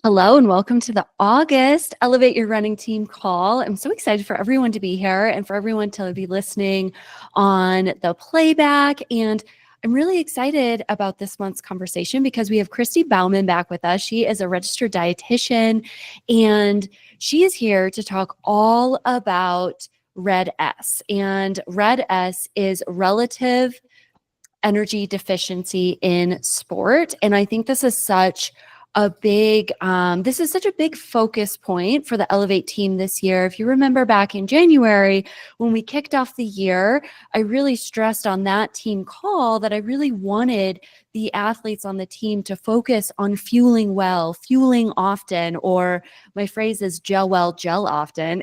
Hello and welcome to the August Elevate Your Running Team call. I'm so excited for everyone to be here and for everyone to be listening on the playback. And I'm really excited about this month's conversation because we have Kristy Baumann back with us. She is a registered dietitian and she is here to talk all about RED-S. And RED-S is relative energy deficiency in sport. And I think this is such a big focus point for the Elevate team this year. If you remember back in January, when we kicked off the year, I really stressed on that team call that I really wanted the athletes on the team to focus on fueling well, fueling often, or my phrase is gel well, gel often,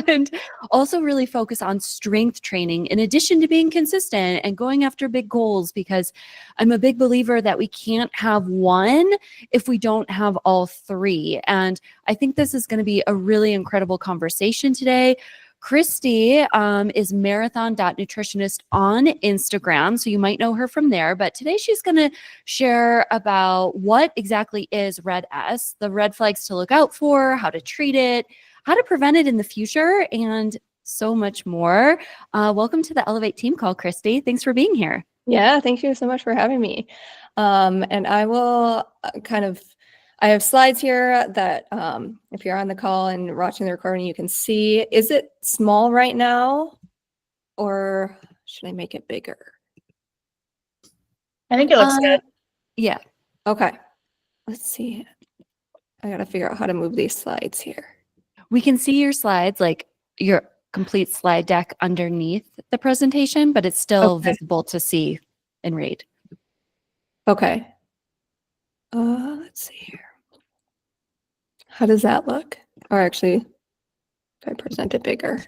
and also really focus on strength training in addition to being consistent and going after big goals, because I'm a big believer that we can't have one if we don't have all three. And I think this is going to be a really incredible conversation today. Kristy is marathon.nutritionist on Instagram, so you might know her from there. But today she's going to share about what exactly is RED-S, the red flags to look out for, how to treat it, how to prevent it in the future, and so much more. Welcome to the Elevate team call, Kristy. Thanks for being here. Yeah, thank you so much for having me. And I will I have slides here that if you're on the call and watching the recording, you can see. Is it small right now or should I make it bigger? I think it looks good. Yeah. Okay. Let's see. I got to figure out how to move these slides here. We can see your slides, like your complete slide deck underneath the presentation, but it's still visible to see and read. Okay. Let's see here. How does that look? Or actually, if I present it bigger.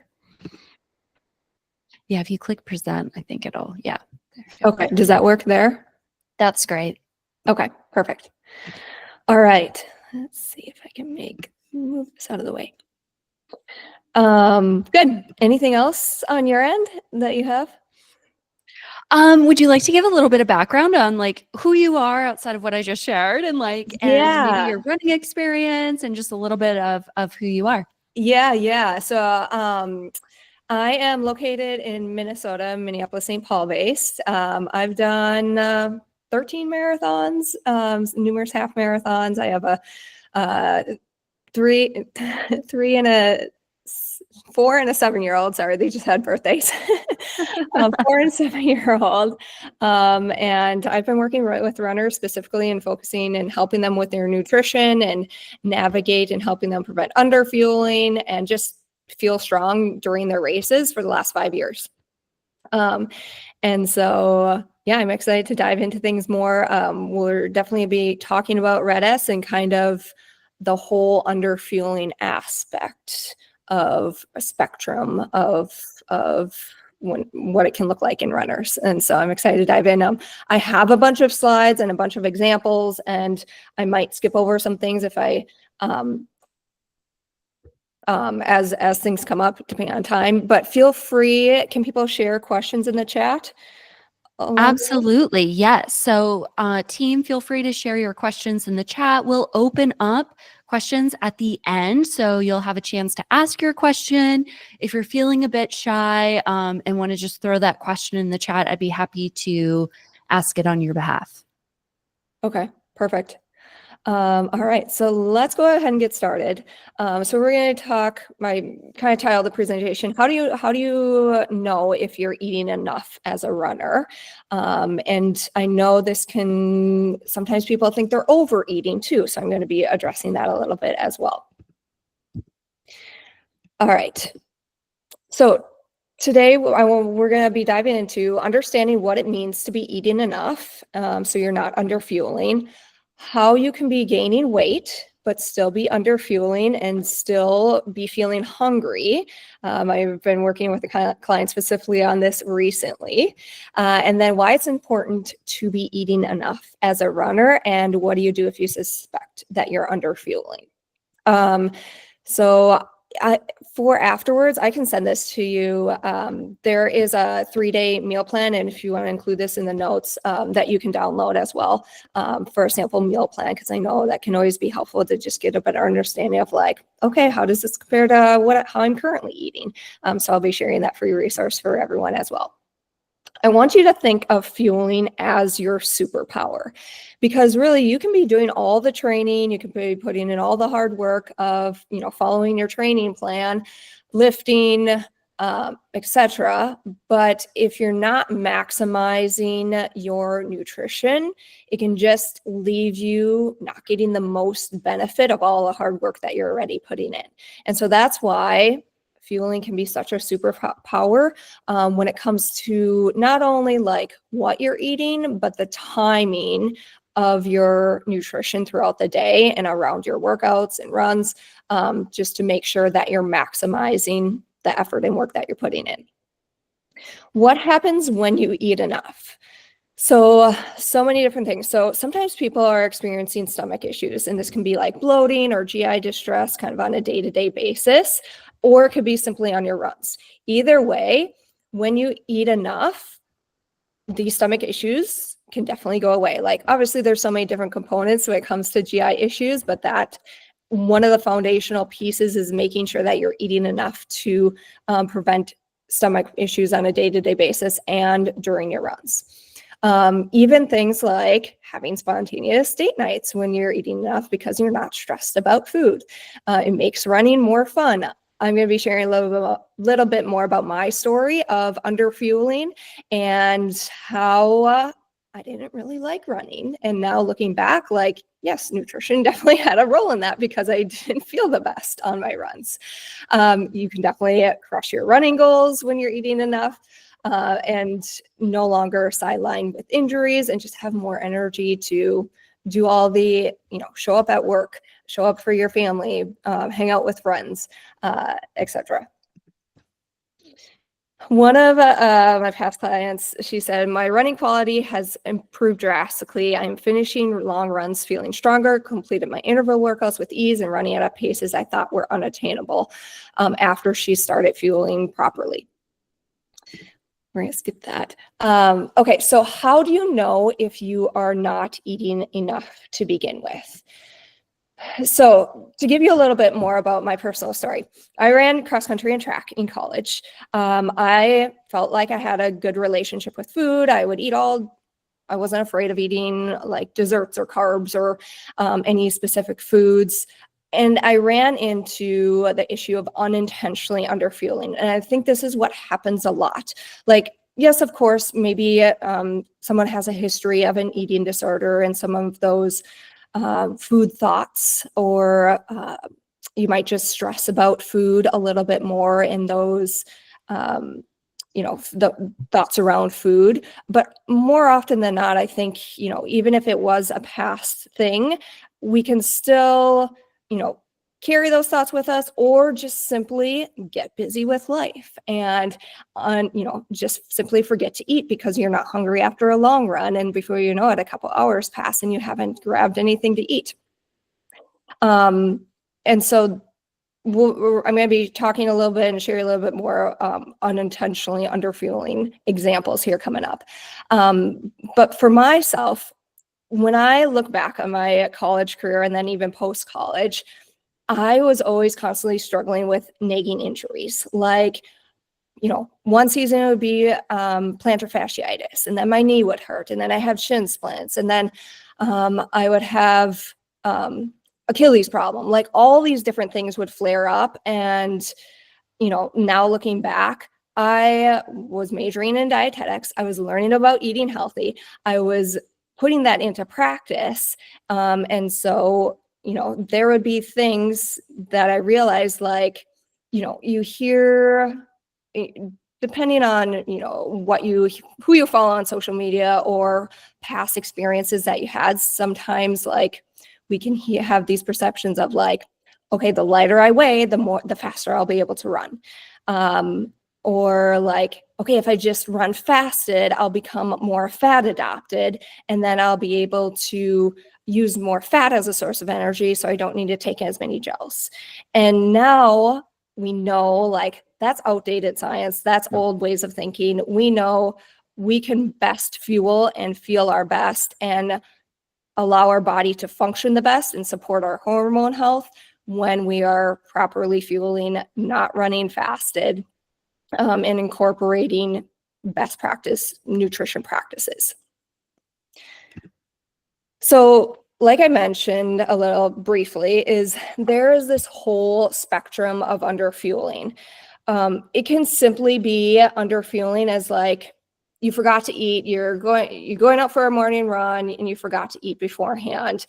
Yeah, if you click present, I think it'll, yeah. Okay, does that work there? That's great. Okay, perfect. All right, let's see if I can move this out of the way. Good. Anything else on your end that you have? Would you like to give a little bit of background on like who you are outside of what I just shared and like and maybe your running experience and just a little bit of who you are? Yeah. So I am located in Minnesota, Minneapolis, St. Paul based. I've done 13 marathons, numerous half marathons. I have a 4 and a 7-year-old. Sorry, they just had birthdays. 4 and 7-year-old. And I've been working with runners specifically and focusing and helping them with their nutrition and navigate and helping them prevent underfueling and just feel strong during their races for the last 5 years. And so, yeah, I'm excited to dive into things more. We'll definitely be talking about RED-S and kind of the whole underfueling aspect of a spectrum of what it can look like in runners. And so I'm excited to dive in. I have a bunch of slides and a bunch of examples, and I might skip over some things if I as things come up, depending on time. But feel free. Can people share questions in the chat? Absolutely. Yes. So team, feel free to share your questions in the chat. We'll open up questions at the end, so you'll have a chance to ask your question. If you're feeling a bit shy and want to just throw that question in the chat, I'd be happy to ask it on your behalf. Okay, perfect. All right, so let's go ahead and get started. So we're going to talk, my kind of title of the presentation, how do you know if you're eating enough as a runner? And I know this can, sometimes people think they're overeating too, so I'm going to be addressing that a little bit as well. All right, so today we're going to be diving into understanding what it means to be eating enough, so you're not underfueling, how you can be gaining weight, but still be underfueling and still be feeling hungry. I've been working with a client specifically on this recently. And then why it's important to be eating enough as a runner, and what do you do if you suspect that you're underfueling? So For afterwards, I can send this to you. There is a 3-day meal plan, and if you want to include this in the notes, that you can download as well, for a sample meal plan, because I know that can always be helpful to just get a better understanding of like, okay, how does this compare to how I'm currently eating? So I'll be sharing that free resource for everyone as well. I want you to think of fueling as your superpower, because really you can be doing all the training, you can be putting in all the hard work of, following your training plan, lifting, etc. But if you're not maximizing your nutrition, it can just leave you not getting the most benefit of all the hard work that you're already putting in. And so that's why fueling can be such a superpower when it comes to not only like what you're eating, but the timing of your nutrition throughout the day and around your workouts and runs, just to make sure that you're maximizing the effort and work that you're putting in. What happens when you eat enough? So many different things. So sometimes people are experiencing stomach issues, and this can be like bloating or GI distress kind of on a day-to-day basis, or it could be simply on your runs. Either way, when you eat enough, these stomach issues can definitely go away. Like obviously there's so many different components when it comes to GI issues, but that one of the foundational pieces is making sure that you're eating enough to prevent stomach issues on a day-to-day basis and during your runs. Even things like having spontaneous date nights when you're eating enough because you're not stressed about food. It makes running more fun. I'm going to be sharing a little bit more about my story of underfueling and how I didn't really like running. And now looking back, like, yes, nutrition definitely had a role in that because I didn't feel the best on my runs. You can definitely crush your running goals when you're eating enough. And no longer sidelined with injuries, and just have more energy to do all the, show up at work, show up for your family, hang out with friends, etc. One of my past clients, she said, my running quality has improved drastically. I'm finishing long runs feeling stronger, completed my interval workouts with ease, and running at paces I thought were unattainable after she started fueling properly. We're going to skip that. Okay, so how do you know if you are not eating enough to begin with? So to give you a little bit more about my personal story, I ran cross country and track in college. I felt like I had a good relationship with food. I would eat I wasn't afraid of eating like desserts or carbs or any specific foods. And I ran into the issue of unintentionally underfueling. And I think this is what happens a lot. Like, yes, of course, maybe someone has a history of an eating disorder and some of those food thoughts, or you might just stress about food a little bit more in those, the thoughts around food. But more often than not, I think, even if it was a past thing, we can still, carry those thoughts with us, or just simply get busy with life and, just simply forget to eat because you're not hungry after a long run. And before you know it, a couple hours pass and you haven't grabbed anything to eat. And so I'm going to be talking a little bit and share a little bit more unintentionally underfueling examples here coming up. But for myself, when I look back on my college career and then even post-college, I was always constantly struggling with nagging injuries. Like, one season it would be plantar fasciitis, and then my knee would hurt, and then I had shin splints, and then I would have Achilles problem. Like all these different things would flare up. And, now looking back, I was majoring in dietetics. I was learning about eating healthy. I was putting that into practice. And so, there would be things that I realized, like, you hear, depending on, who you follow on social media or past experiences that you had, sometimes like we can have these perceptions of like, okay, the lighter I weigh, the faster I'll be able to run. Or like, okay, if I just run fasted, I'll become more fat adapted, and then I'll be able to use more fat as a source of energy, so I don't need to take as many gels. And now we know like that's outdated science, that's old ways of thinking. We know we can best fuel and feel our best and allow our body to function the best and support our hormone health when we are properly fueling, not running fasted, and incorporating best practice nutrition practices. So like I mentioned a little briefly, is there is this whole spectrum of underfueling. It can simply be underfueling as like you forgot to eat, you're going out for a morning run and you forgot to eat beforehand,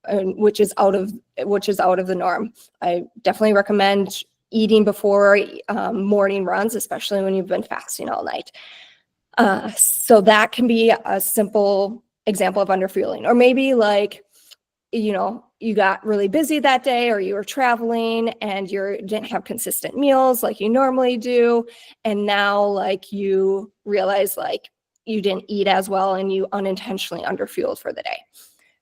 which is out of the norm. I definitely recommend eating before morning runs, especially when you've been fasting all night. So that can be a simple example of underfueling. Or maybe like, you know, you got really busy that day, or you were traveling and you didn't have consistent meals like you normally do. And now like you realize like you didn't eat as well and you unintentionally underfueled for the day.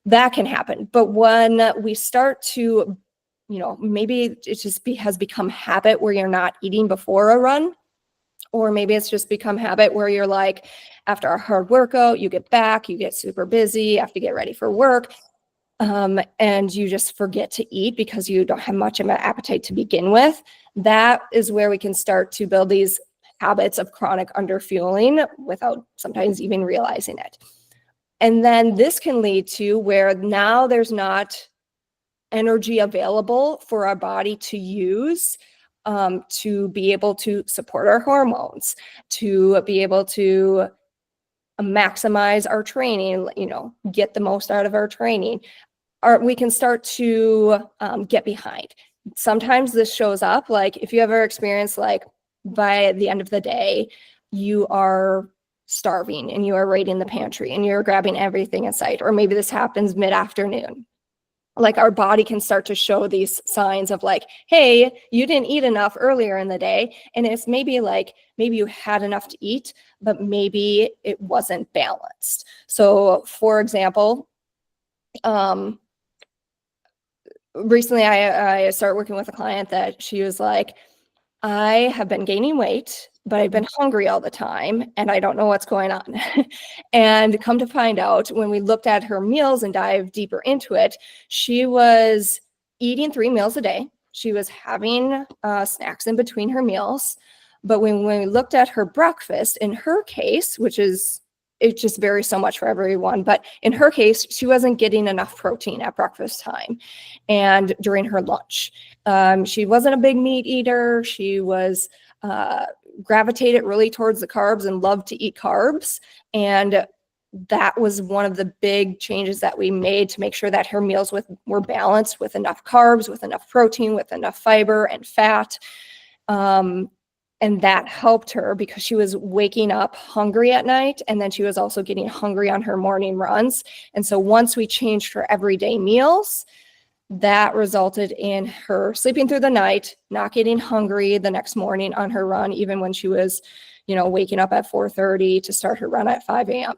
That can happen. But when we start to, you know, maybe it just has become habit where you're not eating before a run, or maybe it's just become habit where you're like, after a hard workout, you get back, you get super busy, you have to get ready for work, and you just forget to eat because you don't have much of an appetite to begin with. That is where we can start to build these habits of chronic underfueling without sometimes even realizing it. And then this can lead to where now there's not energy available for our body to use to be able to support our hormones, to be able to maximize our training, you know, get the most out of our training. Or we can start to get behind. Sometimes this shows up like if you ever experience like by the end of the day, you are starving and you are raiding the pantry and you're grabbing everything in sight. Or maybe this happens mid-afternoon. Like our body can start to show these signs of like, hey, you didn't eat enough earlier in the day. And it's maybe like, maybe you had enough to eat, but maybe it wasn't balanced. So for example, recently I started working with a client that she was like, I have been gaining weight, but I've been hungry all the time and I don't know what's going on. And come to find out, when we looked at her meals and dived deeper into it, she was eating 3 meals a day. She was having snacks in between her meals. But when we looked at her breakfast, in her case, which is, it just varies so much for everyone, but in her case, she wasn't getting enough protein at breakfast time and during her lunch. She wasn't a big meat eater. She was gravitated really towards the carbs and loved to eat carbs. And that was one of the big changes that we made to make sure that her meals were balanced with enough carbs, with enough protein, with enough fiber and fat. And that helped her because she was waking up hungry at night, and then she was also getting hungry on her morning runs. And so once we changed her everyday meals, that resulted in her sleeping through the night, not getting hungry the next morning on her run, even when she was, you know, waking up at 4:30 to start her run at 5 a.m.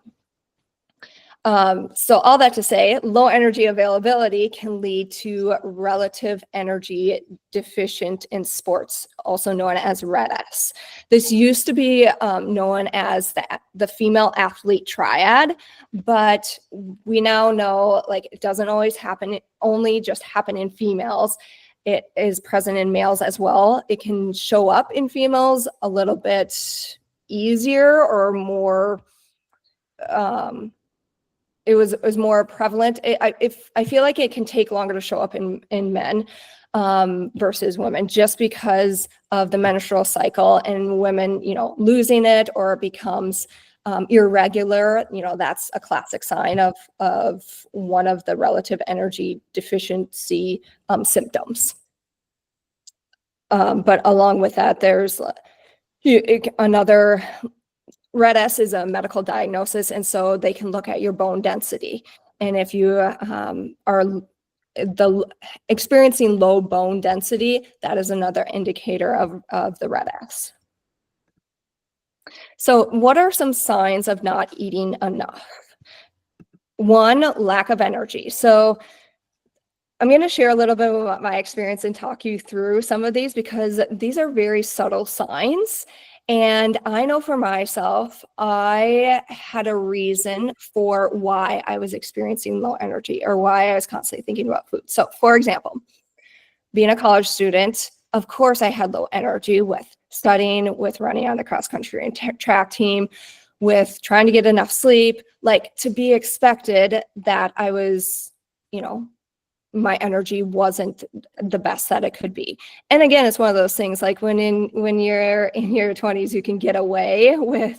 So all that to say, low energy availability can lead to relative energy deficient in sports, also known as RED-S. This used to be known as the female athlete triad, but we now know like it doesn't always happen, only just happen in females. It is present in males as well. It can show up in females a little bit easier or more, it was more prevalent. I feel like it can take longer to show up in men versus women, just because of the menstrual cycle and women, you know, losing it, or it becomes irregular. You know, that's a classic sign of one of the relative energy deficiency symptoms. But along with that, there's another. RED-S is a medical diagnosis, and so they can look at your bone density. And if you are experiencing low bone density, that is another indicator of the RED-S. So what are some signs of not eating enough? One, lack of energy. So I'm going to share a little bit about my experience and talk you through some of these, because these are very subtle signs. And I know for myself, I had a reason for why I was experiencing low energy, or why I was constantly thinking about food. So for example, being a college student, of course I had low energy with studying, with running on the cross country and track team, with trying to get enough sleep. Like, to be expected that I was, you know, my energy wasn't the best that it could be. And again, it's one of those things, like when you're in your 20s, you can get away with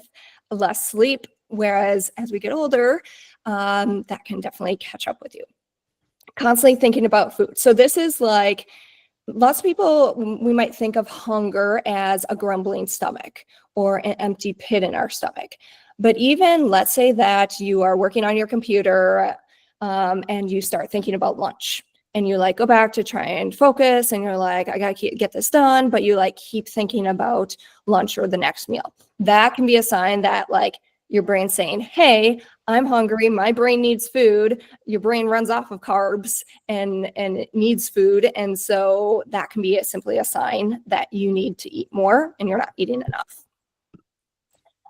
less sleep, whereas as we get older, that can definitely catch up with you. Constantly thinking about food. So this is like, lots of people, we might think of hunger as a grumbling stomach or an empty pit in our stomach. But even, let's say that you are working on your computer, and you start thinking about lunch, and you like go back to try and focus, and you're like, I gotta get this done, but you like keep thinking about lunch or the next meal. That can be a sign that like your brain's saying, hey, I'm hungry, my brain needs food. Your brain runs off of carbs and it needs food. And so that can be simply a sign that you need to eat more and you're not eating enough.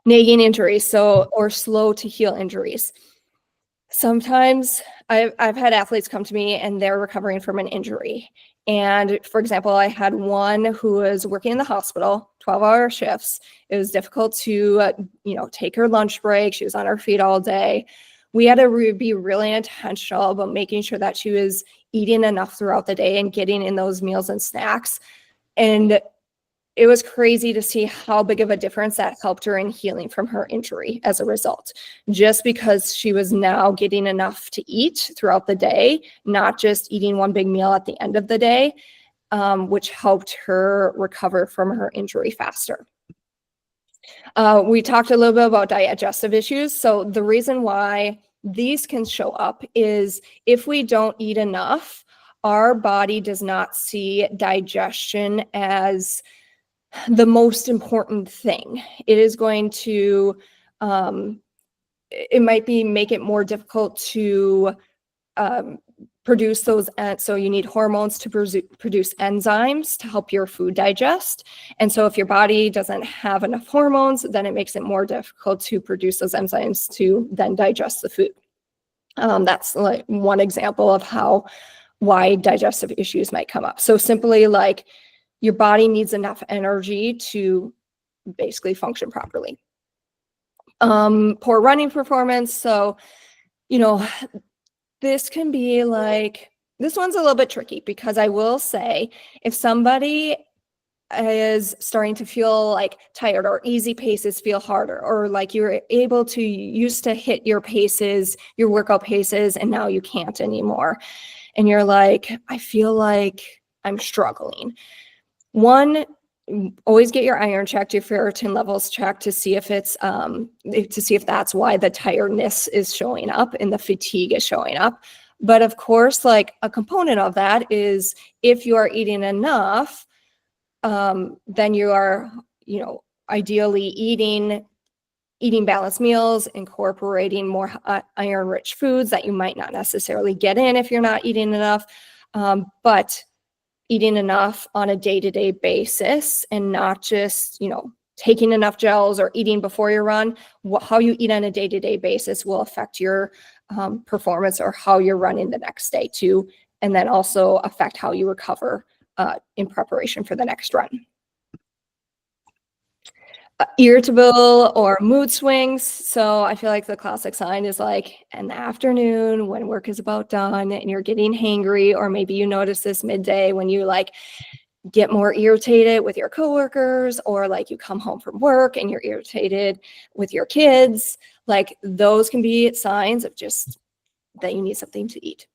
Nagging injuries, or slow to heal injuries. Sometimes I've had athletes come to me and they're recovering from an injury. And for example, I had one who was working in the hospital, 12-hour shifts. It was difficult to, take her lunch break. She was on her feet all day. We had to be really intentional about making sure that she was eating enough throughout the day and getting in those meals and snacks. And it was crazy to see how big of a difference that helped her in healing from her injury as a result, just because she was now getting enough to eat throughout the day, not just eating one big meal at the end of the day, which helped her recover from her injury faster. We talked a little bit about digestive issues. So the reason why these can show up is if we don't eat enough, our body does not see digestion as the most important thing. It is going to, it might make it more difficult to produce those. So you need hormones to produce enzymes to help your food digest. And so if your body doesn't have enough hormones, then it makes it more difficult to produce those enzymes to then digest the food. That's like one example of why digestive issues might come up. So simply like, your body needs enough energy to basically function properly. Poor running performance. So, this can be like, this one's a little bit tricky, because I will say if somebody is starting to feel like tired, or easy paces feel harder, or like you're able to used to hit your paces, your workout paces, and now you can't anymore. And you're like, I feel like I'm struggling. One, always get your iron checked, your ferritin levels checked, to see if it's to see if that's why the tiredness is showing up and the fatigue is showing up. But of course, like a component of that is if you are eating enough, then you are, ideally eating balanced meals, incorporating more iron-rich foods that you might not necessarily get in if you're not eating enough, but eating enough on a day-to-day basis, and not just, taking enough gels or eating before your run. How you eat on a day-to-day basis will affect your performance, or how you're running the next day too, and then also affect how you recover in preparation for the next run. Irritable or mood swings. So I feel like the classic sign is like in the afternoon when work is about done and you're getting hangry, or maybe you notice this midday when you like get more irritated with your coworkers, or like you come home from work and you're irritated with your kids. Like those can be signs of just that you need something to eat.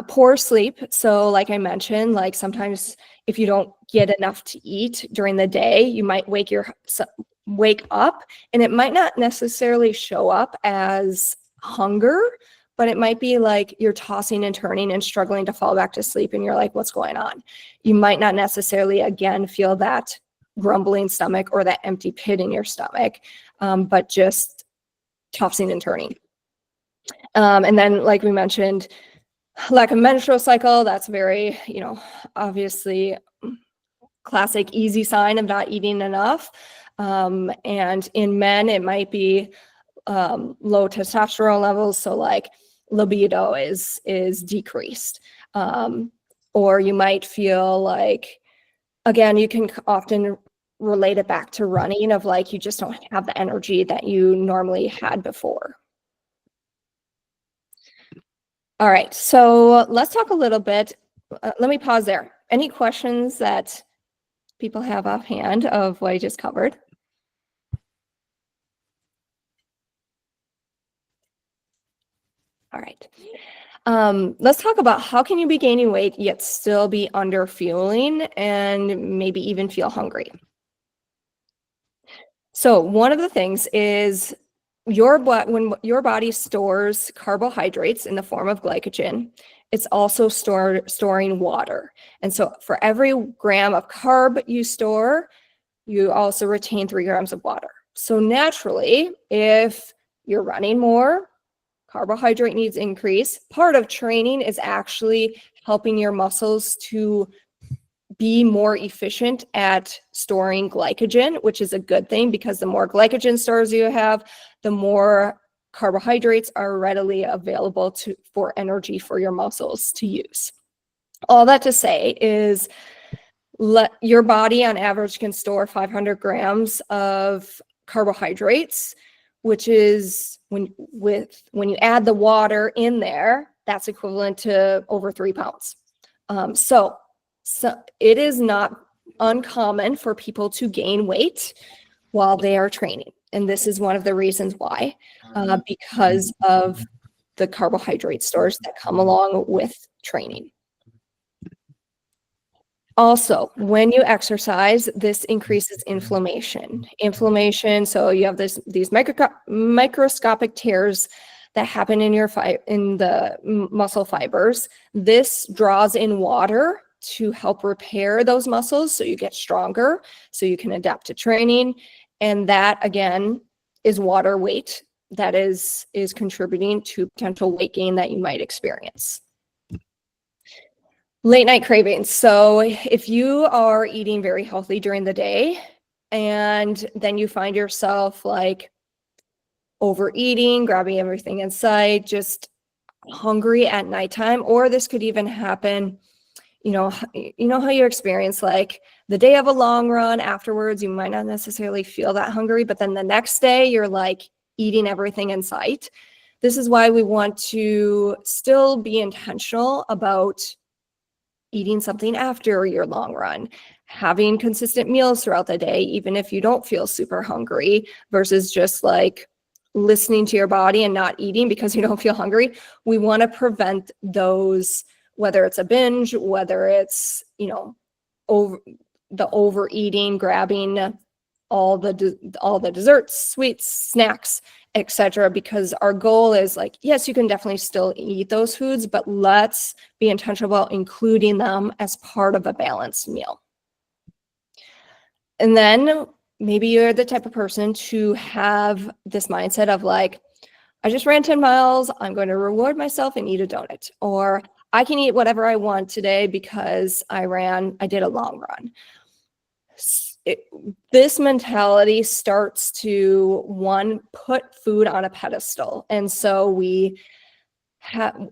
Poor sleep. So like I mentioned, like sometimes if you don't get enough to eat during the day, you might wake up, and it might not necessarily show up as hunger, but it might be like you're tossing and turning and struggling to fall back to sleep, and you're like, what's going on? You might not necessarily, again, feel that grumbling stomach or that empty pit in your stomach, but just tossing and turning. And then, like we mentioned, Lack of menstrual cycle, that's very, obviously classic easy sign of not eating enough. And in men, it might be low testosterone levels, so like libido is decreased. Or you might feel like, again, you can often relate it back to running, of like you just don't have the energy that you normally had before. All right, so let's talk a little bit. Let me pause there. Any questions that people have offhand of what I just covered? All right. Let's talk about how can you be gaining weight yet still be under fueling and maybe even feel hungry. So one of the things is when your body stores carbohydrates in the form of glycogen, it's also storing water. And so for every gram of carb you store, you also retain 3 grams of water. So naturally, if you're running more, carbohydrate needs increase. Part of training is actually helping your muscles to be more efficient at storing glycogen, which is a good thing because the more glycogen stores you have, the more carbohydrates are readily available for energy for your muscles to use. All that to say is your body on average can store 500 grams of carbohydrates, which is when you add the water in there, that's equivalent to over 3 pounds. So it is not uncommon for people to gain weight while they are training. And this is one of the reasons why, because of the carbohydrate stores that come along with training. Also, when you exercise, this increases inflammation. So you have these microscopic tears that happen in the muscle fibers. This draws in water to help repair those muscles so you get stronger, so you can adapt to training. And that, again, is water weight that is contributing to potential weight gain that you might experience. Late night cravings. So if you are eating very healthy during the day and then you find yourself like overeating, grabbing everything in sight, just hungry at nighttime, or this could even happen, you know how you experience like the day of a long run afterwards, you might not necessarily feel that hungry, but then the next day you're like eating everything in sight. This is why we want to still be intentional about eating something after your long run, having consistent meals throughout the day, even if you don't feel super hungry, versus just like listening to your body and not eating because you don't feel hungry. We want to prevent those, whether it's a binge, whether it's, overeating, grabbing all the desserts, sweets, snacks, etc., because our goal is like, yes, you can definitely still eat those foods, but let's be intentional about including them as part of a balanced meal. And then maybe you're the type of person to have this mindset of like, I just ran 10 miles, I'm going to reward myself and eat a donut, or I can eat whatever I want today because I did a long run. This mentality starts to put food on a pedestal. And so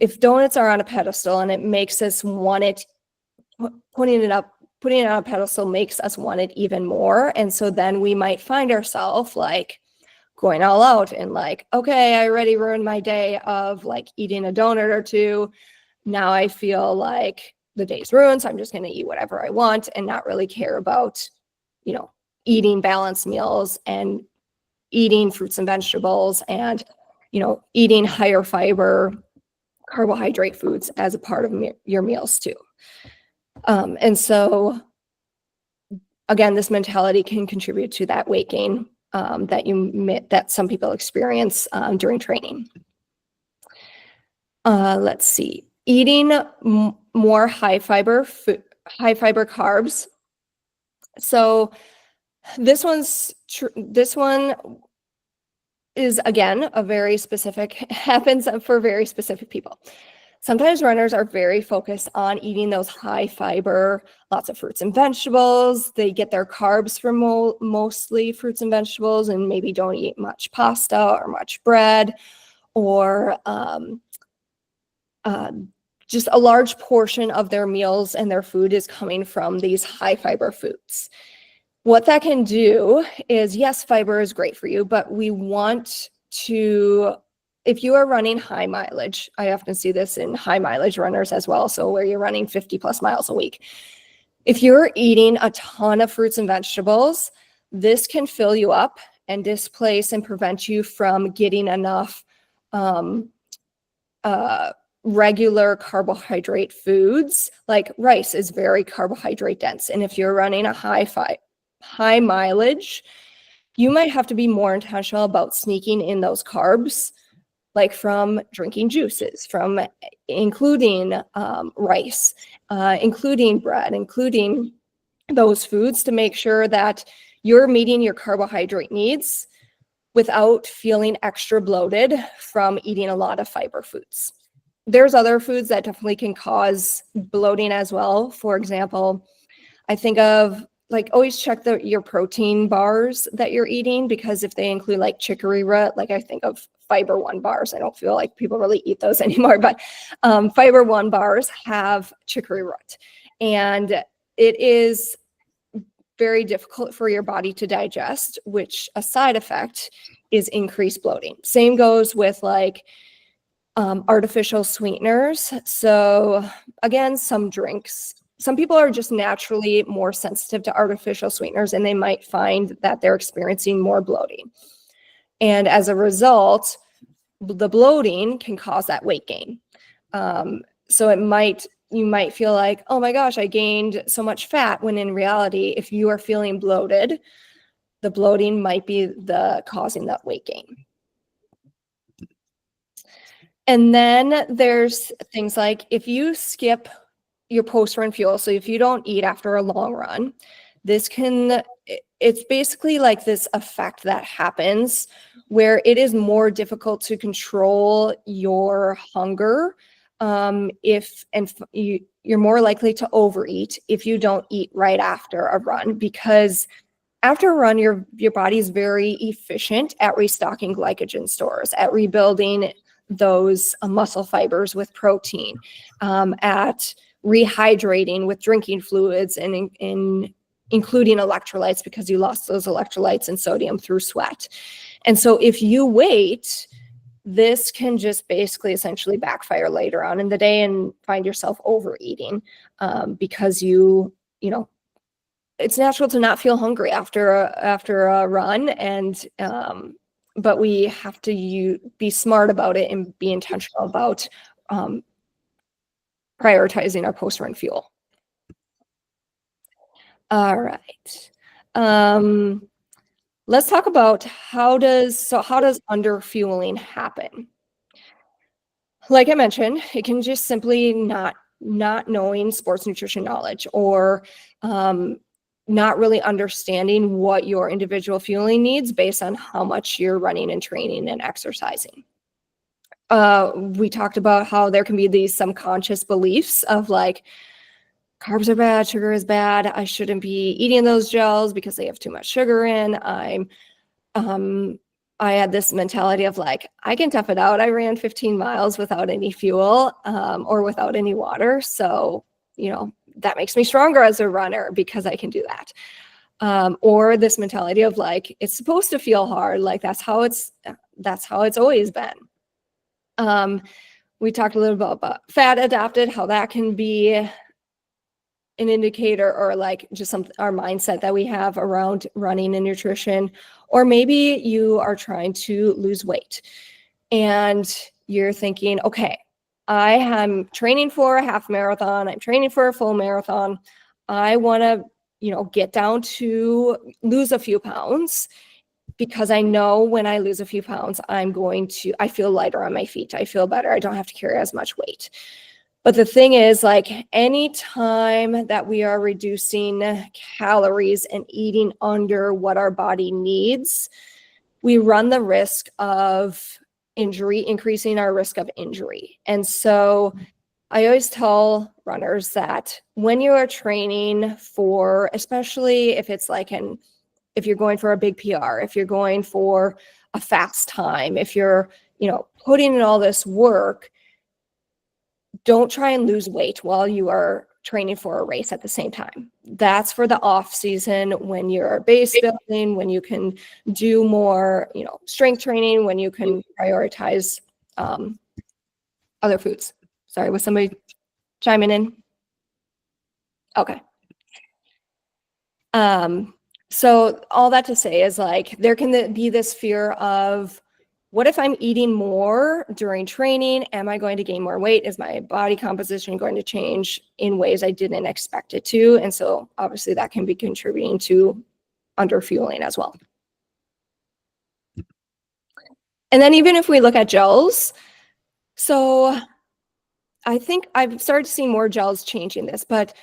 if donuts are on a pedestal and it makes us want it, putting it on a pedestal makes us want it even more. And so then we might find ourselves like going all out and like, okay, I already ruined my day of like eating a donut or two. Now I feel like the day's ruined, so I'm just going to eat whatever I want and not really care about eating balanced meals and eating fruits and vegetables and, eating higher fiber carbohydrate foods as a part of your meals too. And so again, this mentality can contribute to that weight gain that some people experience during training. Let's see, eating more high fiber carbs. So this one is, again, happens for very specific people. Sometimes runners are very focused on eating those high fiber, lots of fruits and vegetables. They get their carbs from mostly fruits and vegetables and maybe don't eat much pasta or much bread, or just a large portion of their meals and their food is coming from these high fiber foods. What that can do is, yes, fiber is great for you, but we want to, if you are running high mileage, I often see this in high mileage runners as well, so where you're running 50 plus miles a week. If you're eating a ton of fruits and vegetables, this can fill you up and displace and prevent you from getting enough regular carbohydrate foods. Like rice is very carbohydrate dense. And if you're running a high mileage, you might have to be more intentional about sneaking in those carbs, like from drinking juices, from including rice, including bread, including those foods to make sure that you're meeting your carbohydrate needs without feeling extra bloated from eating a lot of fiber foods. There's other foods that definitely can cause bloating as well. For example, I think of like always check your protein bars that you're eating, because if they include like chicory root, like I think of Fiber One bars. I don't feel like people really eat those anymore, but Fiber One bars have chicory root, and it is very difficult for your body to digest, which a side effect is increased bloating. Same goes with like artificial sweeteners. So again, some drinks, some people are just naturally more sensitive to artificial sweeteners, and they might find that they're experiencing more bloating. And as a result, the bloating can cause that weight gain. So you might feel like, oh my gosh, I gained so much fat, when in reality, if you are feeling bloated, the bloating might be causing that weight gain. And then there's things like if you skip your post-run fuel, so if you don't eat after a long run, it's basically like this effect that happens where it is more difficult to control your hunger. You're more likely to overeat if you don't eat right after a run, because after a run, your body is very efficient at restocking glycogen stores, at rebuilding those muscle fibers with protein, at rehydrating with drinking fluids, and including electrolytes, because you lost those electrolytes and sodium through sweat. And so if you wait, this can just basically essentially backfire later on in the day and find yourself overeating, because it's natural to not feel hungry after a run, and but we have to be smart about it and be intentional about prioritizing our post-run fuel. All right. Let's talk about how does underfueling happen? Like I mentioned, it can just simply not knowing sports nutrition knowledge, or not really understanding what your individual fueling needs based on how much you're running and training and exercising. We talked about how there can be these subconscious beliefs of like, carbs are bad, sugar is bad, I shouldn't be eating those gels because they have too much sugar in. I had this mentality of like, I can tough it out. I ran 15 miles without any fuel, or without any water. So, that makes me stronger as a runner because I can do that. Or this mentality of like, it's supposed to feel hard. Like that's how it's always been. We talked a little bit about fat adapted, how that can be an indicator, or like just our mindset that we have around running and nutrition. Or maybe you are trying to lose weight and you're thinking, okay, I am training for a half marathon, I'm training for a full marathon. I want to, get down to lose a few pounds, because I know when I lose a few pounds, I feel lighter on my feet. I feel better. I don't have to carry as much weight. But the thing is, like, any time that we are reducing calories and eating under what our body needs, we run the risk of injury, increasing our risk of injury. And so I always tell runners that when you are training for, especially if it's like if you're going for a big PR, if you're going for a fast time, if you're, putting in all this work, don't try and lose weight while you are training for a race at the same time. That's for the off season when you're base building, when you can do more, strength training, when you can prioritize other foods. Sorry, was somebody chiming in? Okay. So all that to say is like, there can be this fear of, what if I'm eating more during training? Am I going to gain more weight? Is my body composition going to change in ways I didn't expect it to? And so obviously that can be contributing to underfueling as well. And then even if we look at gels, so I think I've started to see more gels changing this, but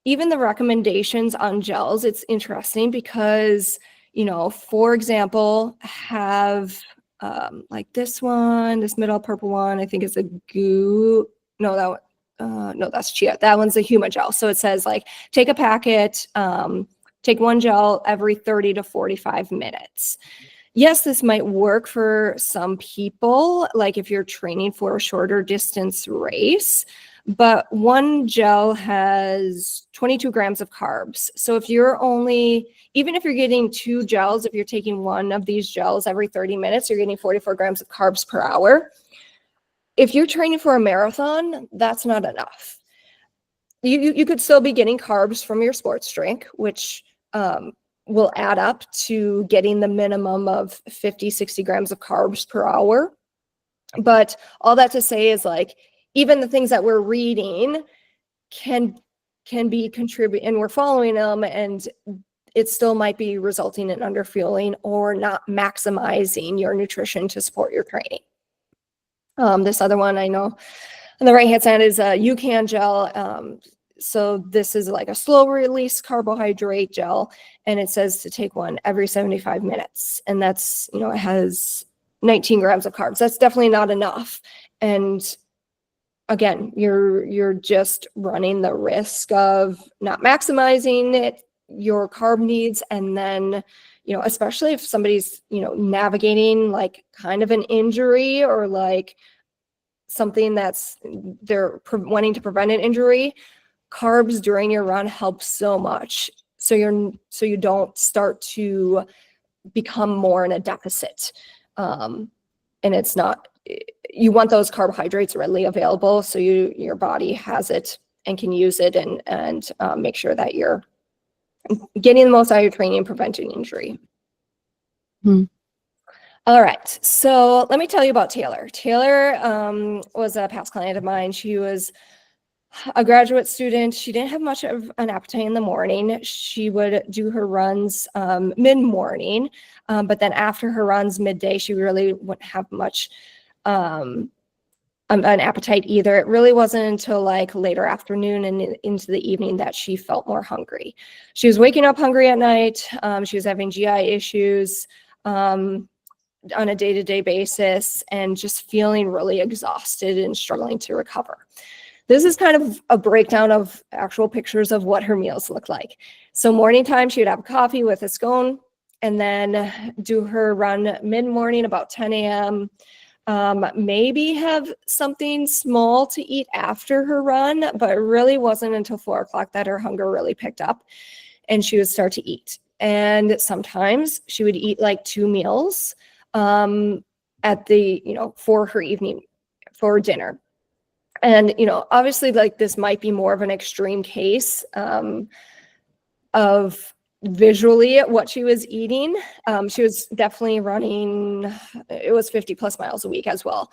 even the recommendations on gels, it's interesting because, for example, have like this one, this middle purple one, I think is a goo. No, no, that's chia. That one's a Huma gel. So it says like, take a packet, take one gel every 30 to 45 minutes. Yes, this might work for some people, like if you're training for a shorter distance race, but one gel has 22 grams of carbs. So if you're even if you're getting 2 gels, if you're taking one of these gels every 30 minutes, you're getting 44 grams of carbs per hour. If you're training for a marathon, that's not enough. You could still be getting carbs from your sports drink, which will add up to getting the minimum of 50, 60 grams of carbs per hour. But all that to say is like, even the things that we're reading can be contributing, and we're following them, and it still might be resulting in underfueling or not maximizing your nutrition to support your training. This other one I know on the right hand side is a UCAN gel. So this is like a slow release carbohydrate gel, and it says to take one every 75 minutes. And that's, it has 19 grams of carbs. That's definitely not enough. And again, you're just running the risk of not maximizing your carb needs. And then, especially if somebody's, navigating like kind of an injury or like something they're wanting to prevent an injury, carbs during your run help so much. So you don't start to become more in a deficit. And it's not, you want those carbohydrates readily available so your body has it and can use it and make sure that you're getting the most out of your training and preventing injury. All right, so let me tell you about Taylor. Taylor was a past client of mine. She was a graduate student. She didn't have much of an appetite in the morning. She would do her runs mid-morning, but then after her runs midday, she really wouldn't have much an appetite either. It really wasn't until like later afternoon and into the evening that she felt more hungry. She was waking up hungry at night. She was having GI issues on a day-to-day basis and just feeling really exhausted and struggling to recover. This is kind of a breakdown of actual pictures of what her meals look like. So morning time, she would have coffee with a scone and then do her run mid-morning about 10 a.m. Maybe have something small to eat after her run, but it really wasn't until 4 o'clock that her hunger really picked up and she would start to eat. And sometimes she would eat like 2 meals at the, for her evening, for dinner. And, obviously like this might be more of an extreme case of visually what she was eating. She was definitely running, it was 50 plus miles a week as well.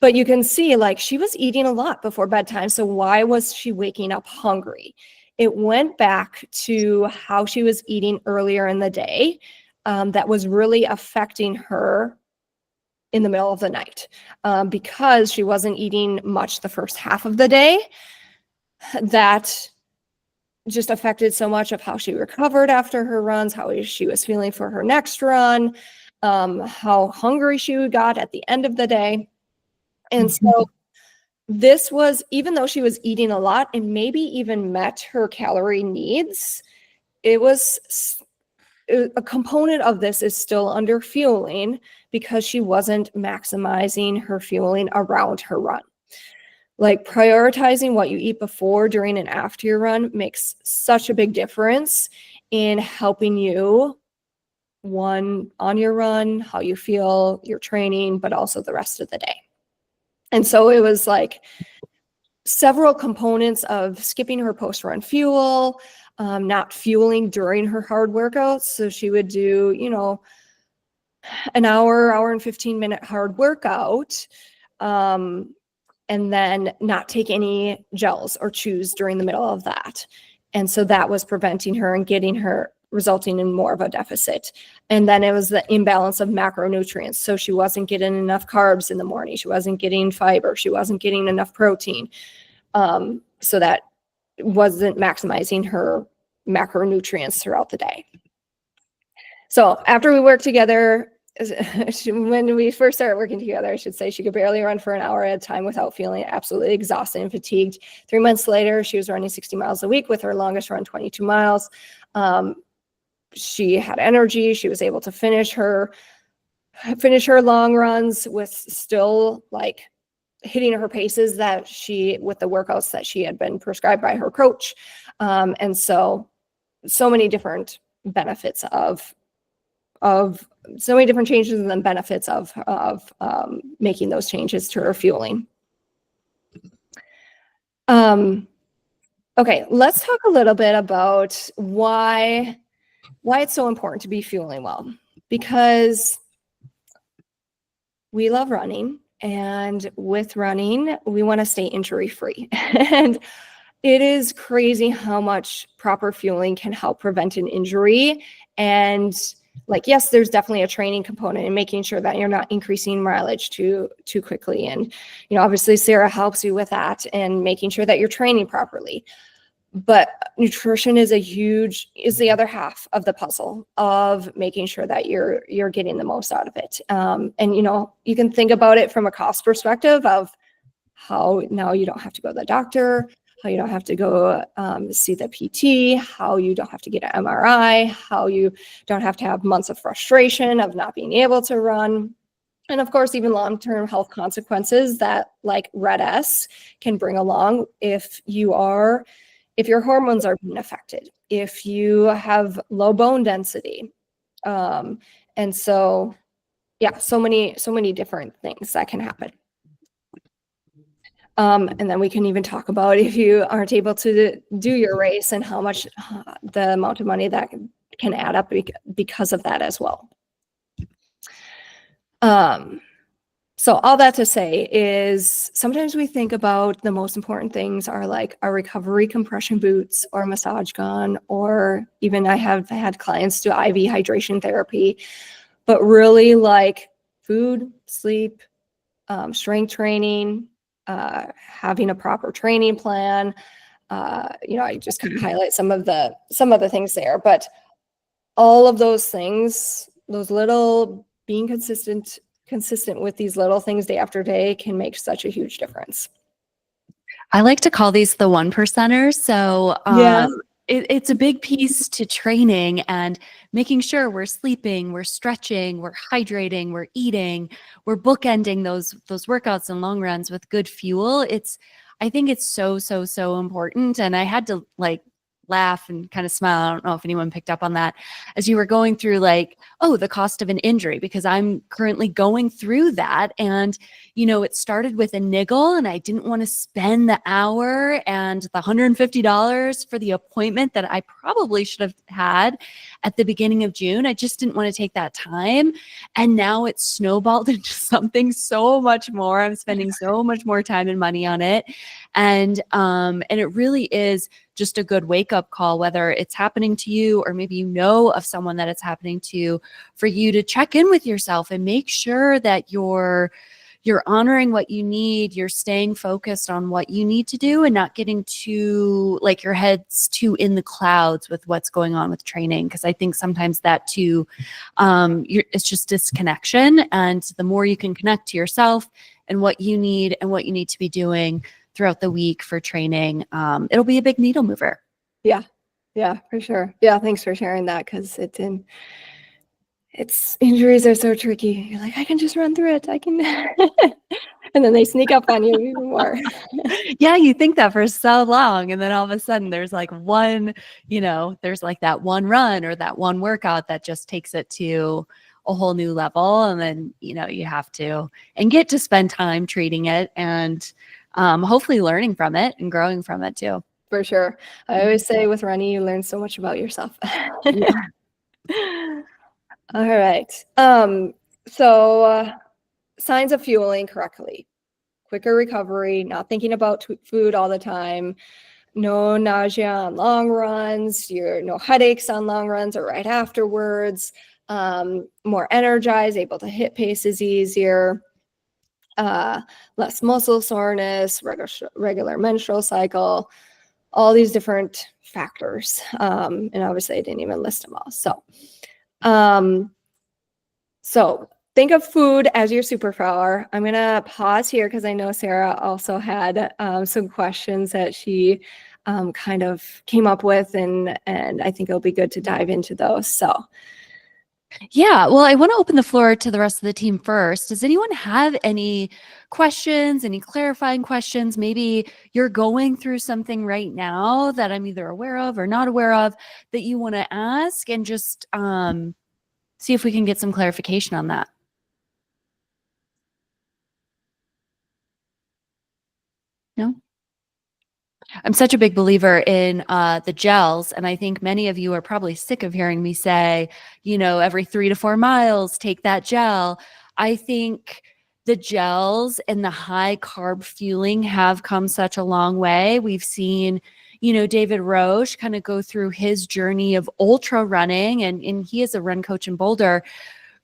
But you can see like she was eating a lot before bedtime. So why was she waking up hungry? It went back to how she was eating earlier in the day that was really affecting her in the middle of the night because she wasn't eating much the first half of the day. That just affected so much of how she recovered after her runs, how she was feeling for her next run, how hungry she got at the end of the day. And so this was, even though she was eating a lot and maybe even met her calorie needs, it was a component of this is still under fueling because she wasn't maximizing her fueling around her run. Like prioritizing what you eat before, during, and after your run makes such a big difference in helping you, one, on your run, how you feel, your training, but also the rest of the day. And so it was like several components of skipping her post-run fuel, not fueling during her hard workouts. So she would do, you know, an hour and 15-minute hard workout, and then not take any gels or chews during the middle of that. And so that was preventing her and getting her, resulting in more of a deficit. And then it was the imbalance of macronutrients. So she wasn't getting enough carbs in the morning. She wasn't getting fiber. She wasn't getting enough protein. So that wasn't maximizing her macronutrients throughout the day. So after we worked together, when we first started working together, I should say, she could barely run for an hour at a time without feeling absolutely exhausted and fatigued. 3 months later, she was running 60 miles a week, with her longest run 22 miles. She had energy. She was able to finish her long runs with still like hitting her paces that with the workouts that she had been prescribed by her coach. And so many different benefits of so many different changes and then benefits of making those changes to her fueling. Okay, let's talk a little bit about why it's so important to be fueling well, because we love running, and with running, we want to stay injury-free. And it is crazy how much proper fueling can help prevent an injury. And like, yes, there's definitely a training component in making sure that you're not increasing mileage too quickly. And, you know, obviously Sarah helps you with that and making sure that you're training properly. But nutrition is the other half of the puzzle of making sure that you're getting the most out of it. And, you know, you can think about it from a cost perspective of how now you don't have to go to the doctor, how you don't have to go see the PT, how you don't have to get an MRI, how you don't have to have months of frustration of not being able to run. And of course, even long-term health consequences that like RED-S can bring along if your hormones are being affected, if you have low bone density. And so, yeah, so many different things that can happen. And then we can even talk about if you aren't able to do your race and how much the amount of money that can add up because of that as well. So all that to say is sometimes we think about the most important things are like our recovery compression boots or massage gun, or even I have had clients do IV hydration therapy, but really like food, sleep, strength training, having a proper training plan. You know, I just kind of highlight some of the things there, but all of those things, those little being consistent with these little things day after day can make such a huge difference. I like to call these the 1%ers. So Yeah. It's a big piece to training and making sure we're sleeping, we're stretching, we're hydrating, we're eating, we're bookending those workouts and long runs with good fuel. I think it's so important. And I had to like laugh and kind of smile. I don't know if anyone picked up on that as you were going through like, oh, the cost of an injury, because I'm currently going through that. And, you know, it started with a niggle and I didn't want to spend the hour and the $150 for the appointment that I probably should have had at the beginning of June. I just didn't want to take that time. And now it's snowballed into something so much more. I'm spending so much more time and money on it. And it really is just a good wake-up call, whether it's happening to you or maybe you know of someone that it's happening to, for you to check in with yourself and make sure that you're you're honoring what you need, you're staying focused on what you need to do and not getting too, like your head's too in the clouds with what's going on with training. Cause I think sometimes that too, it's just disconnection. And the more you can connect to yourself and what you need to be doing throughout the week for training, it'll be a big needle mover. Yeah. Yeah, for sure. Yeah. Thanks for sharing that. Cause it's injuries are so tricky. You're like, I can just run through it. I can, and then they sneak up on you even more. Yeah, you think that for so long. And then all of a sudden there's like there's like that one run or that one workout that just takes it to a whole new level. And then, you have to and get to spend time treating it and hopefully learning from it and growing from it too. For sure. I always say with running, you learn so much about yourself. Yeah. All right. So signs of fueling correctly. Quicker recovery, not thinking about food all the time, no nausea on long runs, no headaches on long runs or right afterwards, more energized, able to hit paces easier, less muscle soreness, regular menstrual cycle, all these different factors. And obviously I didn't even list them all. So think of food as your superpower. I'm going to pause here because I know Sarah also had some questions that she kind of came up with, and I think it'll be good to dive into those. So, yeah, well, I want to open the floor to the rest of the team first. Does anyone have any questions, any clarifying questions? Maybe you're going through something right now that I'm either aware of or not aware of that you want to ask, and just see if we can get some clarification on that. No? I'm such a big believer in the gels, and I think many of you are probably sick of hearing me say, every 3 to 4 miles, take that gel. I think the gels and the high carb fueling have come such a long way. We've seen, David Roche kind of go through his journey of ultra running, and he is a run coach in Boulder,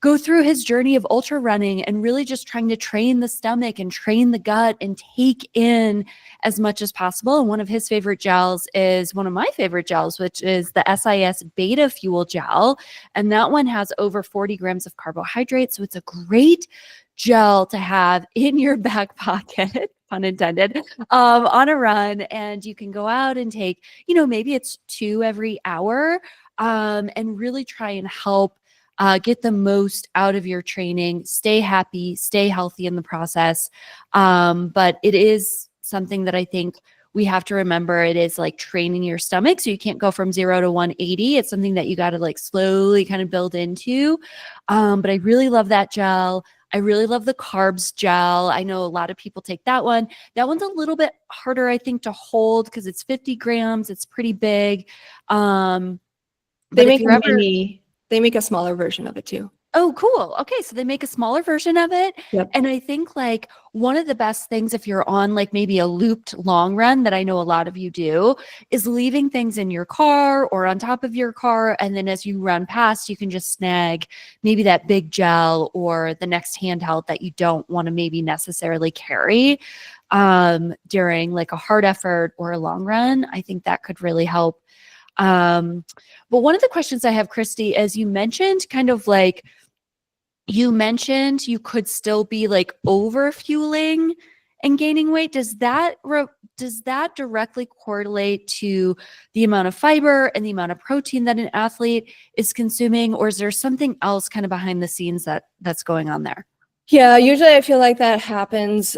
go through his journey of ultra running and really just trying to train the stomach and train the gut and take in as much as possible. And one of his favorite gels is one of my favorite gels, which is the SIS Beta Fuel Gel. And that one has over 40 grams of carbohydrates. So it's a great gel to have in your back pocket, pun intended, on a run. And you can go out and take, maybe it's 2 every hour, and really try and help get the most out of your training, stay happy, stay healthy in the process. But it is something that I think we have to remember. It is like training your stomach. So you can't go from 0 to 180. It's something that you got to like slowly kind of build into. But I really love that gel. I really love the carbs gel. I know a lot of people take that one. That one's a little bit harder, I think, to hold because it's 50 grams. It's pretty big. They make a smaller version of it too. Oh, cool. Okay. So they make a smaller version of it. Yep. And I think like one of the best things if you're on like maybe a looped long run that I know a lot of you do is leaving things in your car or on top of your car. And then as you run past, you can just snag maybe that big gel or the next handheld that you don't want to maybe necessarily carry during like a hard effort or a long run. I think that could really help. But one of the questions I have, Kristy, is you mentioned you could still be like over fueling and gaining weight. Does that directly correlate to the amount of fiber and the amount of protein that an athlete is consuming, or is there something else kind of behind the scenes that's going on there? Yeah, usually I feel like that happens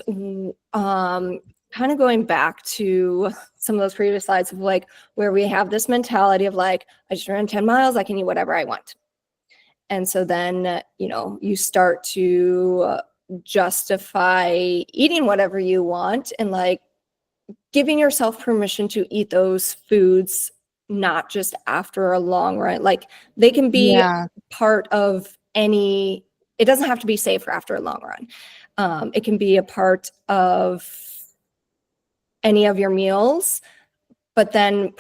kind of going back to some of those previous slides of like where we have this mentality of like, I just ran 10 miles, I can eat whatever I want. And so then, you start to justify eating whatever you want and like giving yourself permission to eat those foods, not just after a long run. Like they can be part of it doesn't have to be safe for after a long run. It can be a part of any of your meals, but then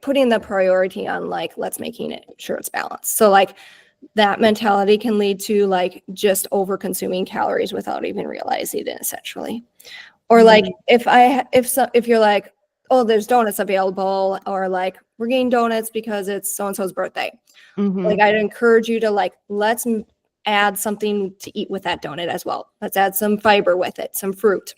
putting the priority on like, let's making it sure it's balanced. So like that mentality can lead to like just over consuming calories without even realizing it, essentially. Or like if you're like, oh, there's donuts available, or like we're getting donuts because it's so and so's birthday. Like I'd encourage you to like, let's add something to eat with that donut as well. Let's add some fiber with it, some fruit.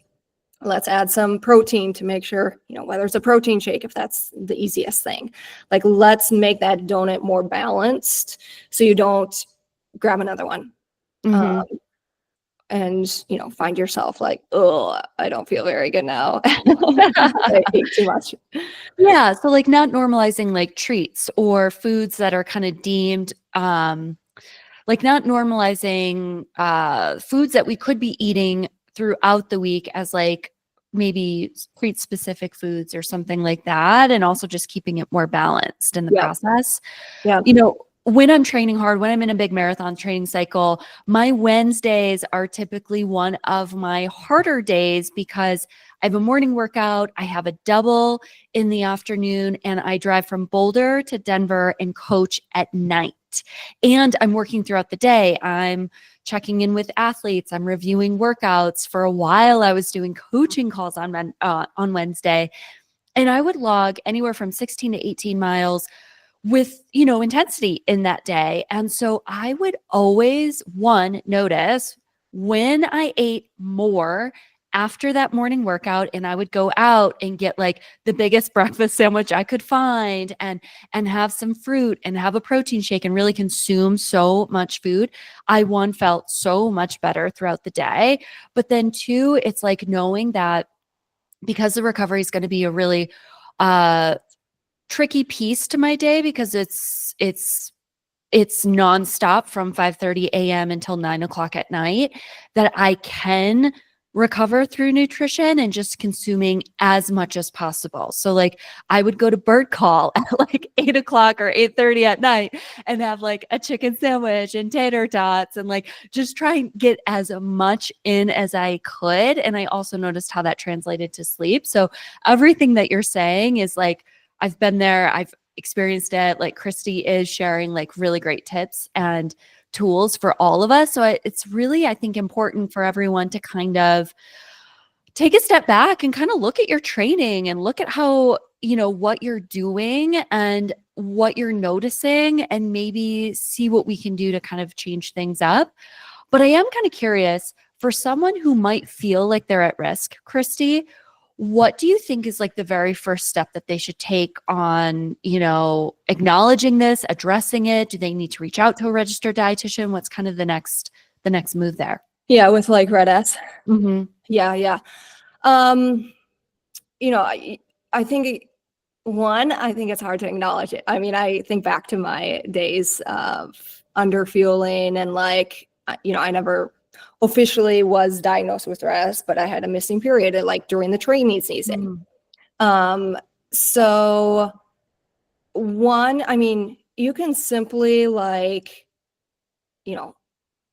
Let's add some protein to make sure, whether it's a protein shake, if that's the easiest thing. Like, let's make that donut more balanced so you don't grab another one. And, find yourself like, oh, I don't feel very good now. I ate too much. Yeah. So like not normalizing like treats or foods that are kind of deemed, like not normalizing foods that we could be eating throughout the week as like maybe treat specific foods or something like that. And also just keeping it more balanced in the process. Yeah. When I'm training hard, when I'm in a big marathon training cycle, my Wednesdays are typically one of my harder days because I have a morning workout, I have a double in the afternoon, and I drive from Boulder to Denver and coach at night. And I'm working throughout the day. I'm checking in with athletes. I'm reviewing workouts. For a while, I was doing coaching calls on Wednesday, and I would log anywhere from 16 to 18 miles with, intensity in that day. And so I would always, notice when I ate more after that morning workout, and I would go out and get like the biggest breakfast sandwich I could find and have some fruit and have a protein shake and really consume so much food. I felt so much better throughout the day. But then two, it's like knowing that because the recovery is going to be a really tricky piece to my day because it's nonstop from 5:30 a.m. until 9 o'clock at night, that I can recover through nutrition and just consuming as much as possible. So like I would go to bird call at like 8 o'clock or 8:30 at night and have like a chicken sandwich and tater tots and like just try and get as much in as I could. And I also noticed how that translated to sleep. So everything that you're saying is like, I've been there, I've experienced it. Like Kristy is sharing like really great tips and tools for all of us. So it's really, I think, important for everyone to kind of take a step back and kind of look at your training and look at how, what you're doing and what you're noticing and maybe see what we can do to kind of change things up. But I am kind of curious, for someone who might feel like they're at risk, Kristy, what do you think is like the very first step that they should take on, acknowledging this, addressing it? Do they need to reach out to a registered dietitian? What's kind of the next move there? Yeah, with like Red S. Yeah. I think I think it's hard to acknowledge it. I mean, I think back to my days of underfueling and like, I never officially was diagnosed with RS, but I had a missing period during the training season. So one, I mean, you can simply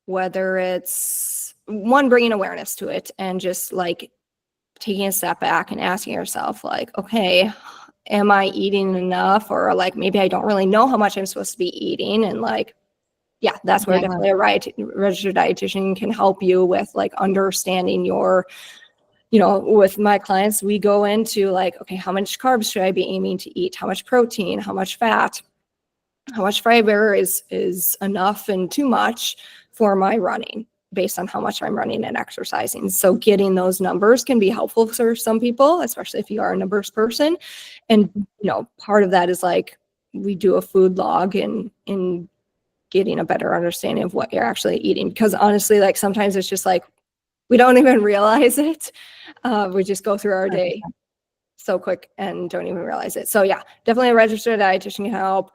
whether it's one, bringing awareness to it and just like taking a step back and asking yourself okay, am I eating enough? Or like, maybe I don't really know how much I'm supposed to be eating. And that's where definitely a registered dietitian can help you with understanding your, with my clients, we go into okay, how much carbs should I be aiming to eat? How much protein, how much fat, how much fiber is enough and too much for my running based on how much I'm running and exercising. So getting those numbers can be helpful for some people, especially if you are a numbers person. And, part of that is we do a food log and getting a better understanding of what you're actually eating. Because honestly, sometimes it's just we don't even realize it. We just go through our day so quick and don't even realize it. So yeah, definitely a registered dietitian can help.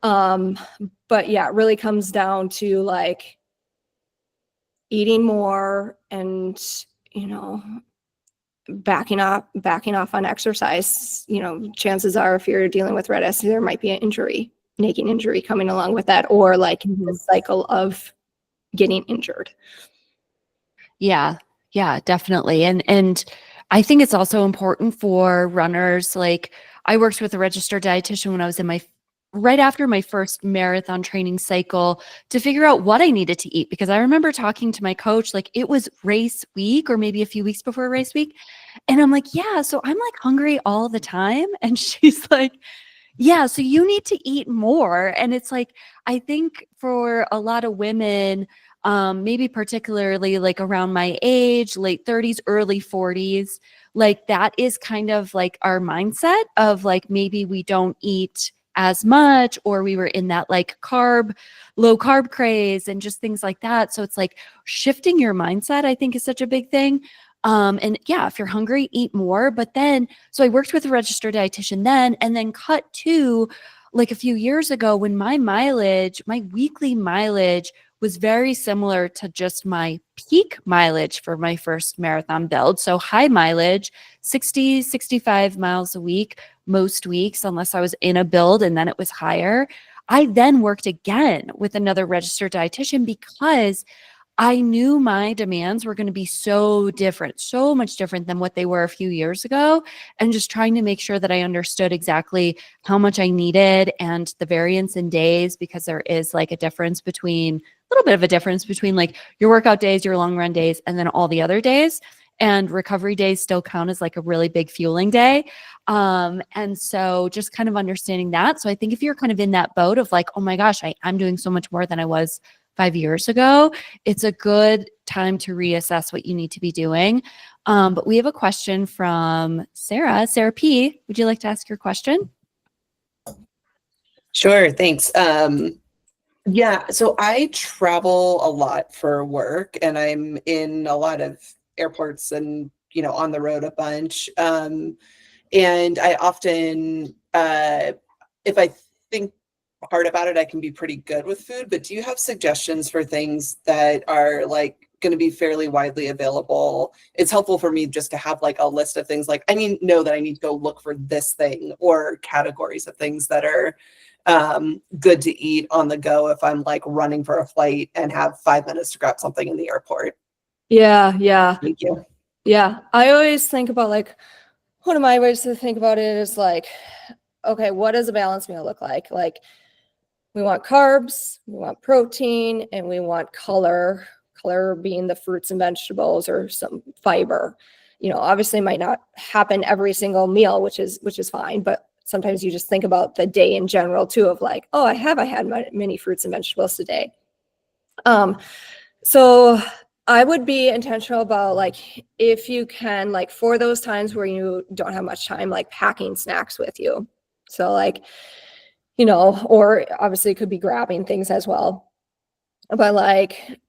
But yeah, it really comes down to eating more and, backing off on exercise. Chances are if you're dealing with RED-S, there might be an nagging injury coming along with that, or the cycle of getting injured. Yeah, definitely. And I think it's also important for runners. I worked with a registered dietitian when I was in my right after my first marathon training cycle to figure out what I needed to eat, because I remember talking to my coach, like it was race week or maybe a few weeks before race week. And I'm like, yeah, so I'm like hungry all the time. And she's like, yeah, so you need to eat more. And it's like, I think for a lot of women, maybe particularly like around my age, late 30s, early 40s, like that is kind of like our mindset of like maybe we don't eat as much, or we were in that like low carb craze and just things like that. So it's like shifting your mindset, I think, is such a big thing. And yeah, if you're hungry, eat more. But then, so I worked with a registered dietitian then, and then cut to like a few years ago when my weekly mileage was very similar to just my peak mileage for my first marathon build. So high mileage, 60, 65 miles a week, most weeks, unless I was in a build and then it was higher. I then worked again with another registered dietitian because I knew my demands were going to be so different, so much different than what they were a few years ago. And just trying to make sure that I understood exactly how much I needed and the variance in days, because there is like a little bit of a difference between like your workout days, your long run days, and then all the other days. And recovery days still count as like a really big fueling day. And so just kind of understanding that. So I think if you're kind of in that boat of like, oh my gosh, I'm doing so much more than I was 5 years ago, it's a good time to reassess what you need to be doing. But we have a question from Sarah. Sarah P., would you like to ask your question? Sure, thanks. Yeah, so I travel a lot for work, and I'm in a lot of airports and, on the road a bunch. And I often, if I think hard about it, I can be pretty good with food, but do you have suggestions for things that are like going to be fairly widely available? It's helpful for me just to have like a list of things, like know that I need to go look for this thing, or categories of things that are good to eat on the go if I'm like running for a flight and have 5 minutes to grab something in the airport. Yeah. Thank you. Yeah. I always think about like, one of my ways to think about it is like, okay, what does a balanced meal look like? Like, we want carbs, we want protein, and we want color being the fruits and vegetables or some fiber. Obviously might not happen every single meal, which is fine, but sometimes you just think about the day in general too, of like, oh, I had many fruits and vegetables today. So I would be intentional about like, if you can, like for those times where you don't have much time, like packing snacks with you. So like, or obviously it could be grabbing things as well, but like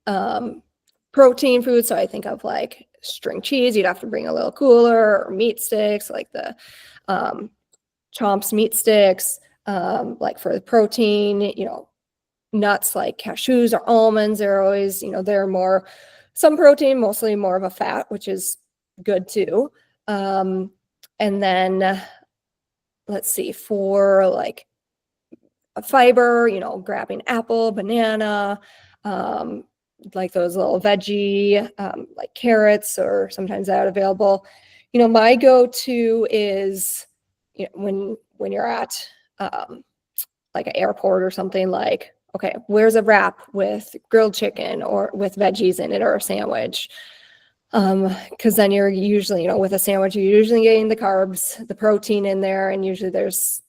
protein food. So I think of like string cheese, you'd have to bring a little cooler, or meat sticks, like the Chomps meat sticks, like for the protein, nuts like cashews or almonds. They're always, they're more some protein, mostly more of a fat, which is good too. And then let's see, for like a fiber, grabbing apple, banana, like those little veggie, like carrots, or sometimes that available. My go-to is, when you're at like an airport or something, like, okay, where's a wrap with grilled chicken or with veggies in it, or a sandwich? Because then you're usually, with a sandwich, you're usually getting the carbs, the protein in there, and usually there's,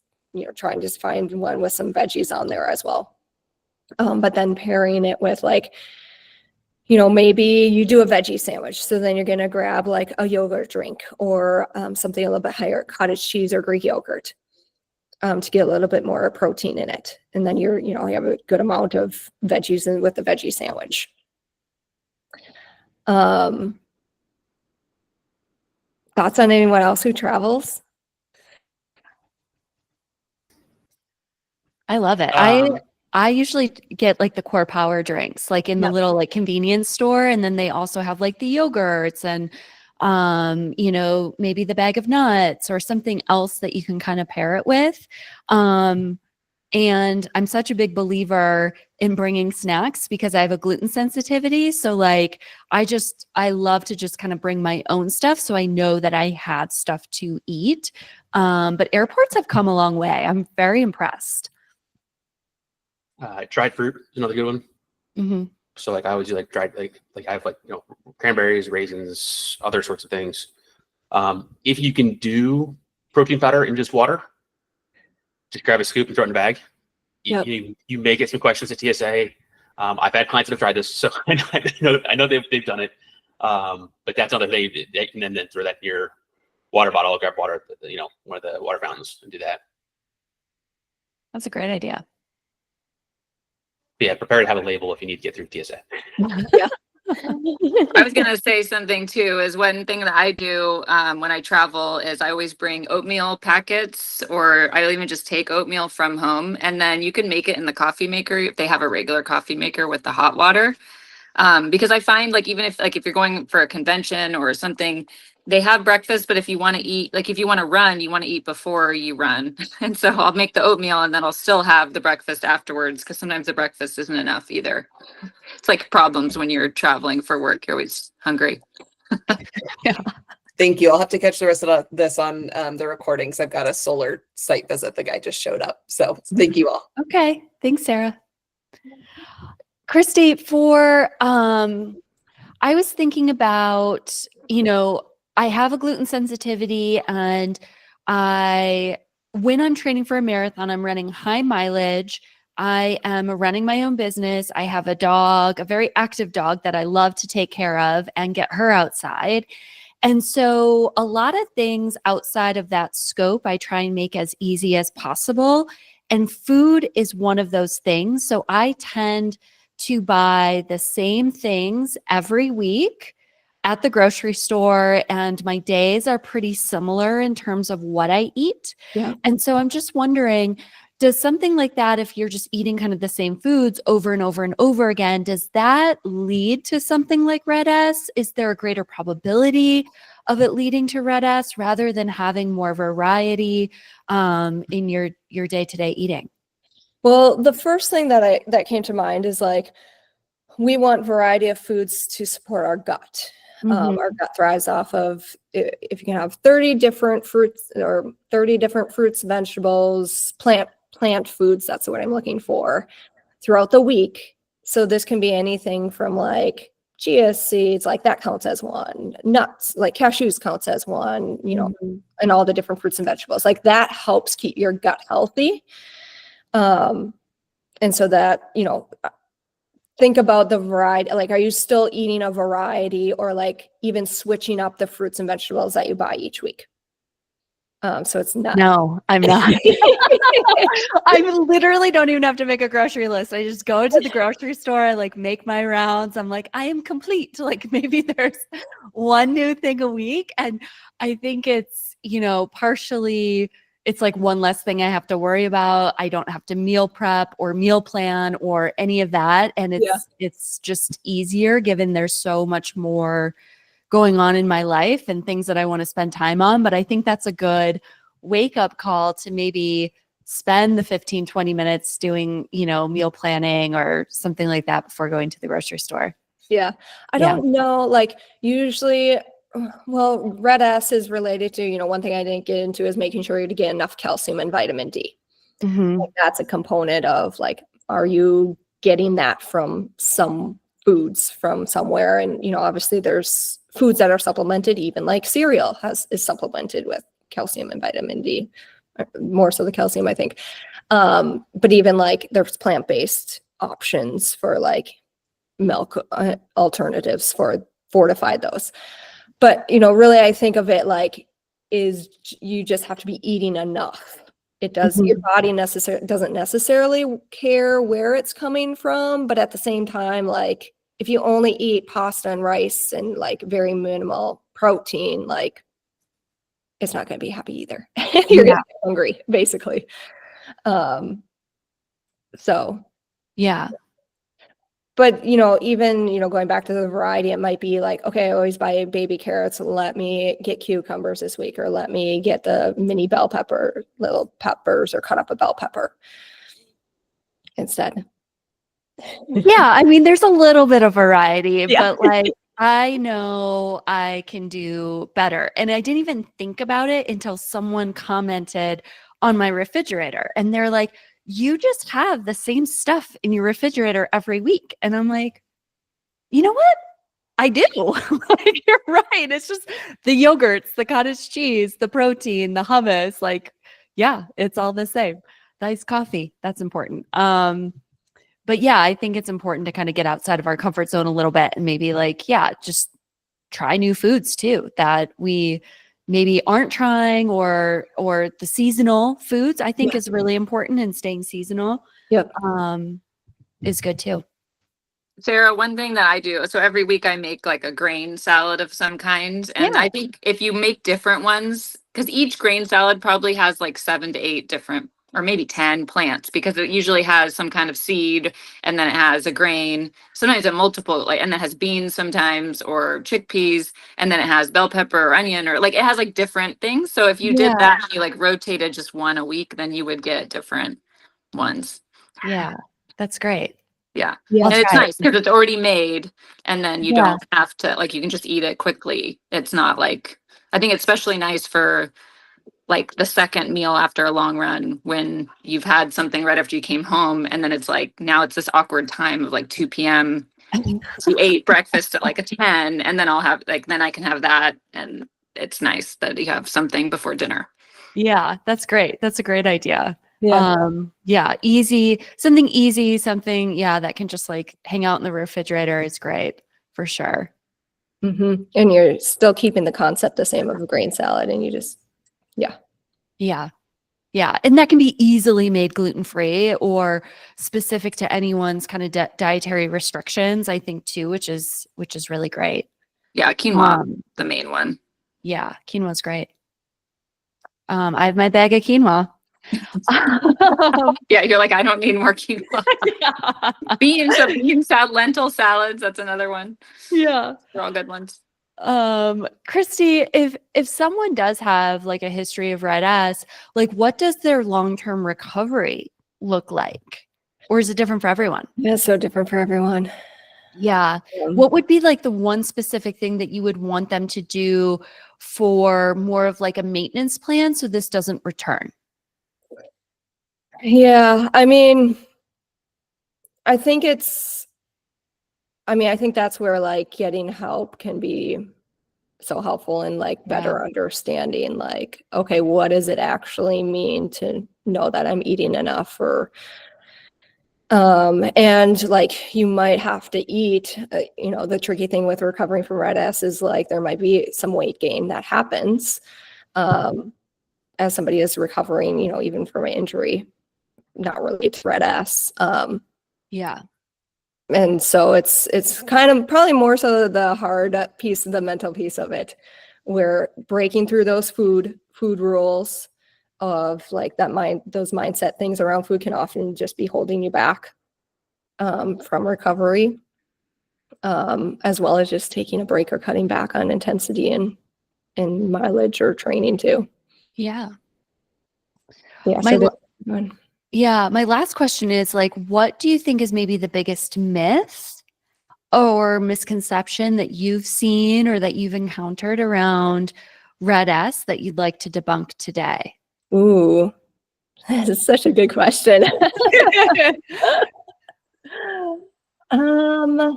trying to find one with some veggies on there as well. But then pairing it with like, maybe you do a veggie sandwich. So then you're going to grab like a yogurt drink, or something a little bit higher, cottage cheese or Greek yogurt, to get a little bit more protein in it. And then you have a good amount of veggies in with the veggie sandwich. Thoughts on anyone else who travels? I love it. I usually get like the core power drinks, like in the little like convenience store. And then they also have like the yogurts and, maybe the bag of nuts or something else that you can kind of pair it with. And I'm such a big believer in bringing snacks because I have a gluten sensitivity. So like, I love to just kind of bring my own stuff, so I know that I have stuff to eat. But airports have come a long way. I'm very impressed. Dried fruit is another good one. Mm-hmm. So like I always do like dried like I have like cranberries, raisins, other sorts of things. If you can do protein powder in just water, just grab a scoop and throw it in a bag. Yep. You may get some questions at TSA. I've had clients that have tried this, so I know they've done it. But that's not that they can then throw that in your water bottle, grab water, one of the water fountains, and do that. That's a great idea. But yeah, prepare to have a label if you need to get through TSA. Yeah. I was going to say something too, is one thing that I do when I travel is I always bring oatmeal packets, or I'll even just take oatmeal from home, and then you can make it in the coffee maker if they have a regular coffee maker with the hot water. Because I find like even if you're going for a convention or something, they have breakfast, but if you want to eat, like if you want to run, you want to eat before you run. And so I'll make the oatmeal and then I'll still have the breakfast afterwards, because sometimes the breakfast isn't enough either. It's like problems when you're traveling for work. You're always hungry. Thank you. I'll have to catch the rest of this on the recordings. I've got a solar site visit. The guy just showed up. So thank you all. Okay. Thanks, Sarah. Kristy, I was thinking about, I have a gluten sensitivity, and when I'm training for a marathon, I'm running high mileage. I am running my own business. I have a dog, a very active dog that I love to take care of and get her outside. And so a lot of things outside of that scope, I try and make as easy as possible. And food is one of those things. So I tend to buy the same things every week at the grocery store, and my days are pretty similar in terms of what I eat. Yeah. And so I'm just wondering, does something like that, if you're just eating kind of the same foods over and over and over again, does that lead to something like Red S? Is there a greater probability of it leading to Red S rather than having more variety in your day-to-day eating? Well, the first thing that came to mind is like, we want variety of foods to support our gut. Our gut thrives off of, if you can have 30 different fruits or 30 different fruits, vegetables, plant foods, that's what I'm looking for throughout the week. So this can be anything from like chia seeds, like that counts as one. Nuts, like cashews counts as one, and all the different fruits and vegetables. Like that helps keep your gut healthy. And so that, think about the variety. Like, are you still eating a variety, or like even switching up the fruits and vegetables that you buy each week? So it's not. No, I'm not. I literally don't even have to make a grocery list. I just go to the grocery store. I like make my rounds. I'm like, I am complete. Like maybe there's one new thing a week. And I think it's, partially it's like one less thing I have to worry about. I don't have to meal prep or meal plan or any of that. And it's just easier given there's so much more going on in my life and things that I want to spend time on. But I think that's a good wake up call to maybe spend the 15, 20 minutes doing, meal planning or something like that before going to the grocery store. Yeah. I don't know, like usually, well, Red S is related to, one thing I didn't get into is making sure you get enough calcium and vitamin D. Like that's a component of like, are you getting that from some foods from somewhere? And, obviously there's foods that are supplemented, even like cereal is supplemented with calcium and vitamin D, more so the calcium, I think. But even like there's plant-based options for like milk alternatives for fortify those. But, really, I think of it like is you just have to be eating enough. It does, your body doesn't necessarily care where it's coming from, but at the same time, like if you only eat pasta and rice and like very minimal protein, like it's not going to be happy either. You're going to get hungry, basically. So, yeah. But, even, going back to the variety, it might be like, okay, I always buy baby carrots. Let me get cucumbers this week, or let me get the mini bell pepper, little peppers, or cut up a bell pepper instead. Yeah. I mean, there's a little bit of variety, but like, I know I can do better. And I didn't even think about it until someone commented on my refrigerator, and they're like, you just have the same stuff in your refrigerator every week. And I'm like, you know what? I do. Like, you're right. It's just the yogurts, the cottage cheese, the protein, the hummus. Like, yeah, it's all the same. The iced coffee, that's important. But yeah, I think it's important to kind of get outside of our comfort zone a little bit and maybe like, yeah, just try new foods too that we maybe aren't trying, or the seasonal foods, I think is really important, and staying seasonal Yep. is good too. Sarah, one thing that I do, so every week I make like a grain salad of some kind. And Yeah. I think if you make different ones, because each grain salad probably has like 7 to 8 different, or maybe 10 plants, because it usually has some kind of seed, and then it has a grain, sometimes a multiple, like, and then it has beans sometimes, or chickpeas, and then it has bell pepper or onion, or like it has like different things. So if you did that, and you like rotated just one a week, then you would get different ones. Yeah, that's great. Yeah. Yeah. And I'll it's try it. nice because it's already made, and then you Yeah. don't have to, like, you can just eat it quickly. It's not like, I think it's especially nice for like the second meal after a long run, when you've had something right after you came home, and then it's like, now it's this awkward time of like 2 p.m. You ate breakfast at like a 10, and then I'll have like, then I can have that. And it's nice that you have something before dinner. Yeah, that's great. That's a great idea. Yeah. Yeah, something, yeah, that can just like hang out in the refrigerator is great for sure. And you're still keeping the concept the same of a grain salad, and you just, Yeah. Yeah. And that can be easily made gluten-free or specific to anyone's kind of dietary restrictions, I think too, which is really great. Yeah. Quinoa, the main one. Yeah, quinoa is great. I have my bag of quinoa. Yeah. You're like, I don't need more quinoa. Yeah. Bean salad, lentil salads. That's another one. Yeah. They're all good ones. Kristy, if someone does have like a history of red S, like what does their long-term recovery look like? Or is it different for everyone? yeah, it's so different for everyone. Yeah. What would be like the one specific thing that you would want them to do for more of like a maintenance plan so this doesn't return? Yeah, I mean, I think that's where like getting help can be so helpful, and like better understanding, like, okay, what does it actually mean to know that I'm eating enough, or and like you might have to eat, the tricky thing with recovering from red S is like there might be some weight gain that happens as somebody is recovering, even from an injury not related to red S. Yeah. And so it's kind of probably more so the hard piece, the mental piece of it, where breaking through those food rules of like those mindset things around food can often just be holding you back from recovery, as well as just taking a break or cutting back on intensity and mileage or training too. Yeah. Yeah. My last question is like, what do you think is maybe the biggest myth or misconception that you've seen or that you've encountered around red S that you'd like to debunk today? Ooh, this is such a good question. I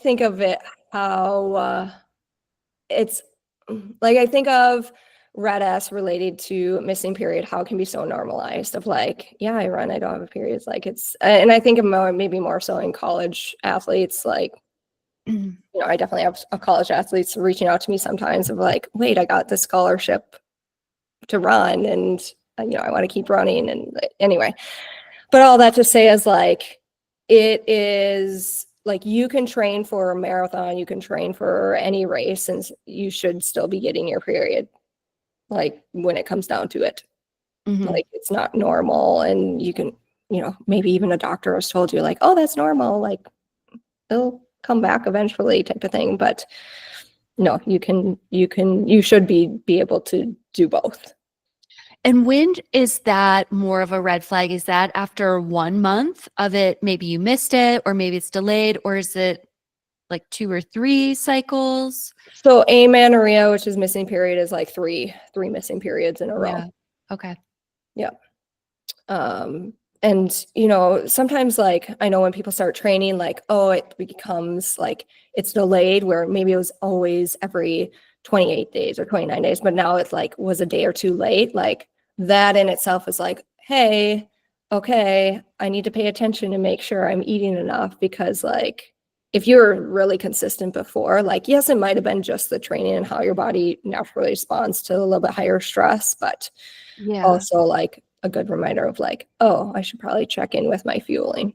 think of it how it's like, I think of red S related to missing period, how it can be so normalized of like, yeah, I run, I don't have a period. It's like, and I think of maybe more so in college athletes, like, I definitely have college athletes reaching out to me sometimes of like, wait, I got this scholarship to run, and I want to keep running. And anyway, but all that to say is like, it is like, you can train for a marathon, you can train for any race, and you should still be getting your period. Like when it comes down to it, like it's not normal, and you can, maybe even a doctor has told you like, oh, that's normal, like it'll come back eventually type of thing. But no, you should be able to do both. And when is that more of a red flag? Is that after 1 month of it? Maybe you missed it, or maybe it's delayed, or is it like 2 or 3 cycles? So amenorrhea, which is missing period, is like three missing periods in a row. Okay. And you know, sometimes like I know when people start training, like, oh, it becomes like it's delayed where maybe it was always every 28 days or 29 days, but now it's like was a day or two late. Like that in itself is like, hey, okay, I need to pay attention and make sure I'm eating enough, because like if you were really consistent before, like yes, it might have been just the training and how your body naturally responds to a little bit higher stress, but Yeah. also like a good reminder of like, oh, I should probably check in with my fueling.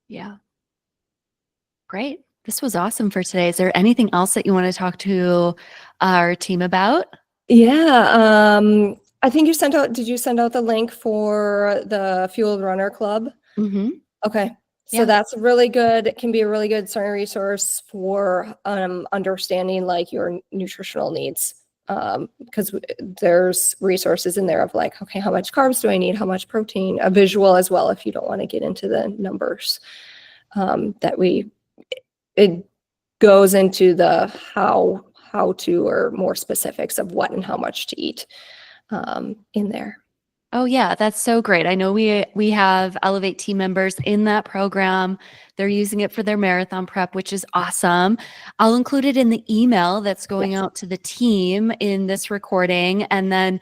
Yeah. Great. This was awesome for today. Is there anything else that you want to talk to our team about? Yeah. I think did you send out the link for the Fueled Runner Club? Mm-hmm. Okay. So Yeah. that's really good. It can be a really good starting resource for understanding like your nutritional needs. Because there's resources in there of like, okay, how much carbs do I need? How much protein? A visual as well, if you don't want to get into the numbers. It goes into the how to, or more specifics of what and how much to eat in there. Oh yeah, that's so great. I know we have Elevate team members in that program. They're using it for their marathon prep, which is awesome. I'll include it in the email that's going Yes. out to the team in this recording. And then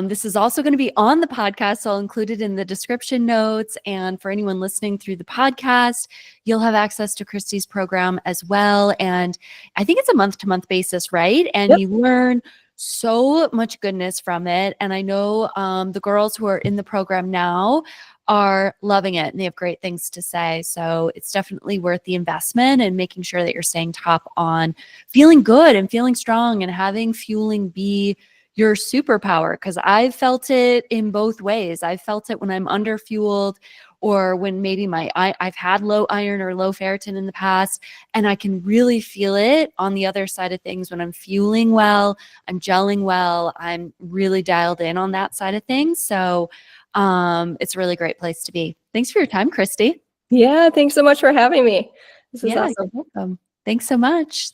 this is also going to be on the podcast. So I'll include it in the description notes. And for anyone listening through the podcast, you'll have access to Kristy's program as well. And I think it's a month-to-month basis, right? And Yep. you learn so much goodness from it. And I know the girls who are in the program now are loving it and they have great things to say. So it's definitely worth the investment and making sure that you're staying top on feeling good and feeling strong and having fueling be your superpower. Because I've felt it in both ways. I've felt it when I'm under fueled, or when maybe I've had low iron or low ferritin in the past, and I can really feel it on the other side of things when I'm fueling well, I'm gelling well, I'm really dialed in on that side of things. So it's a really great place to be. Thanks for your time, Kristy. Yeah, thanks so much for having me. This is Yeah, awesome. you're welcome. Thanks so much.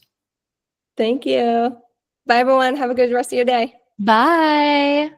Thank you. Bye, everyone. Have a good rest of your day. Bye.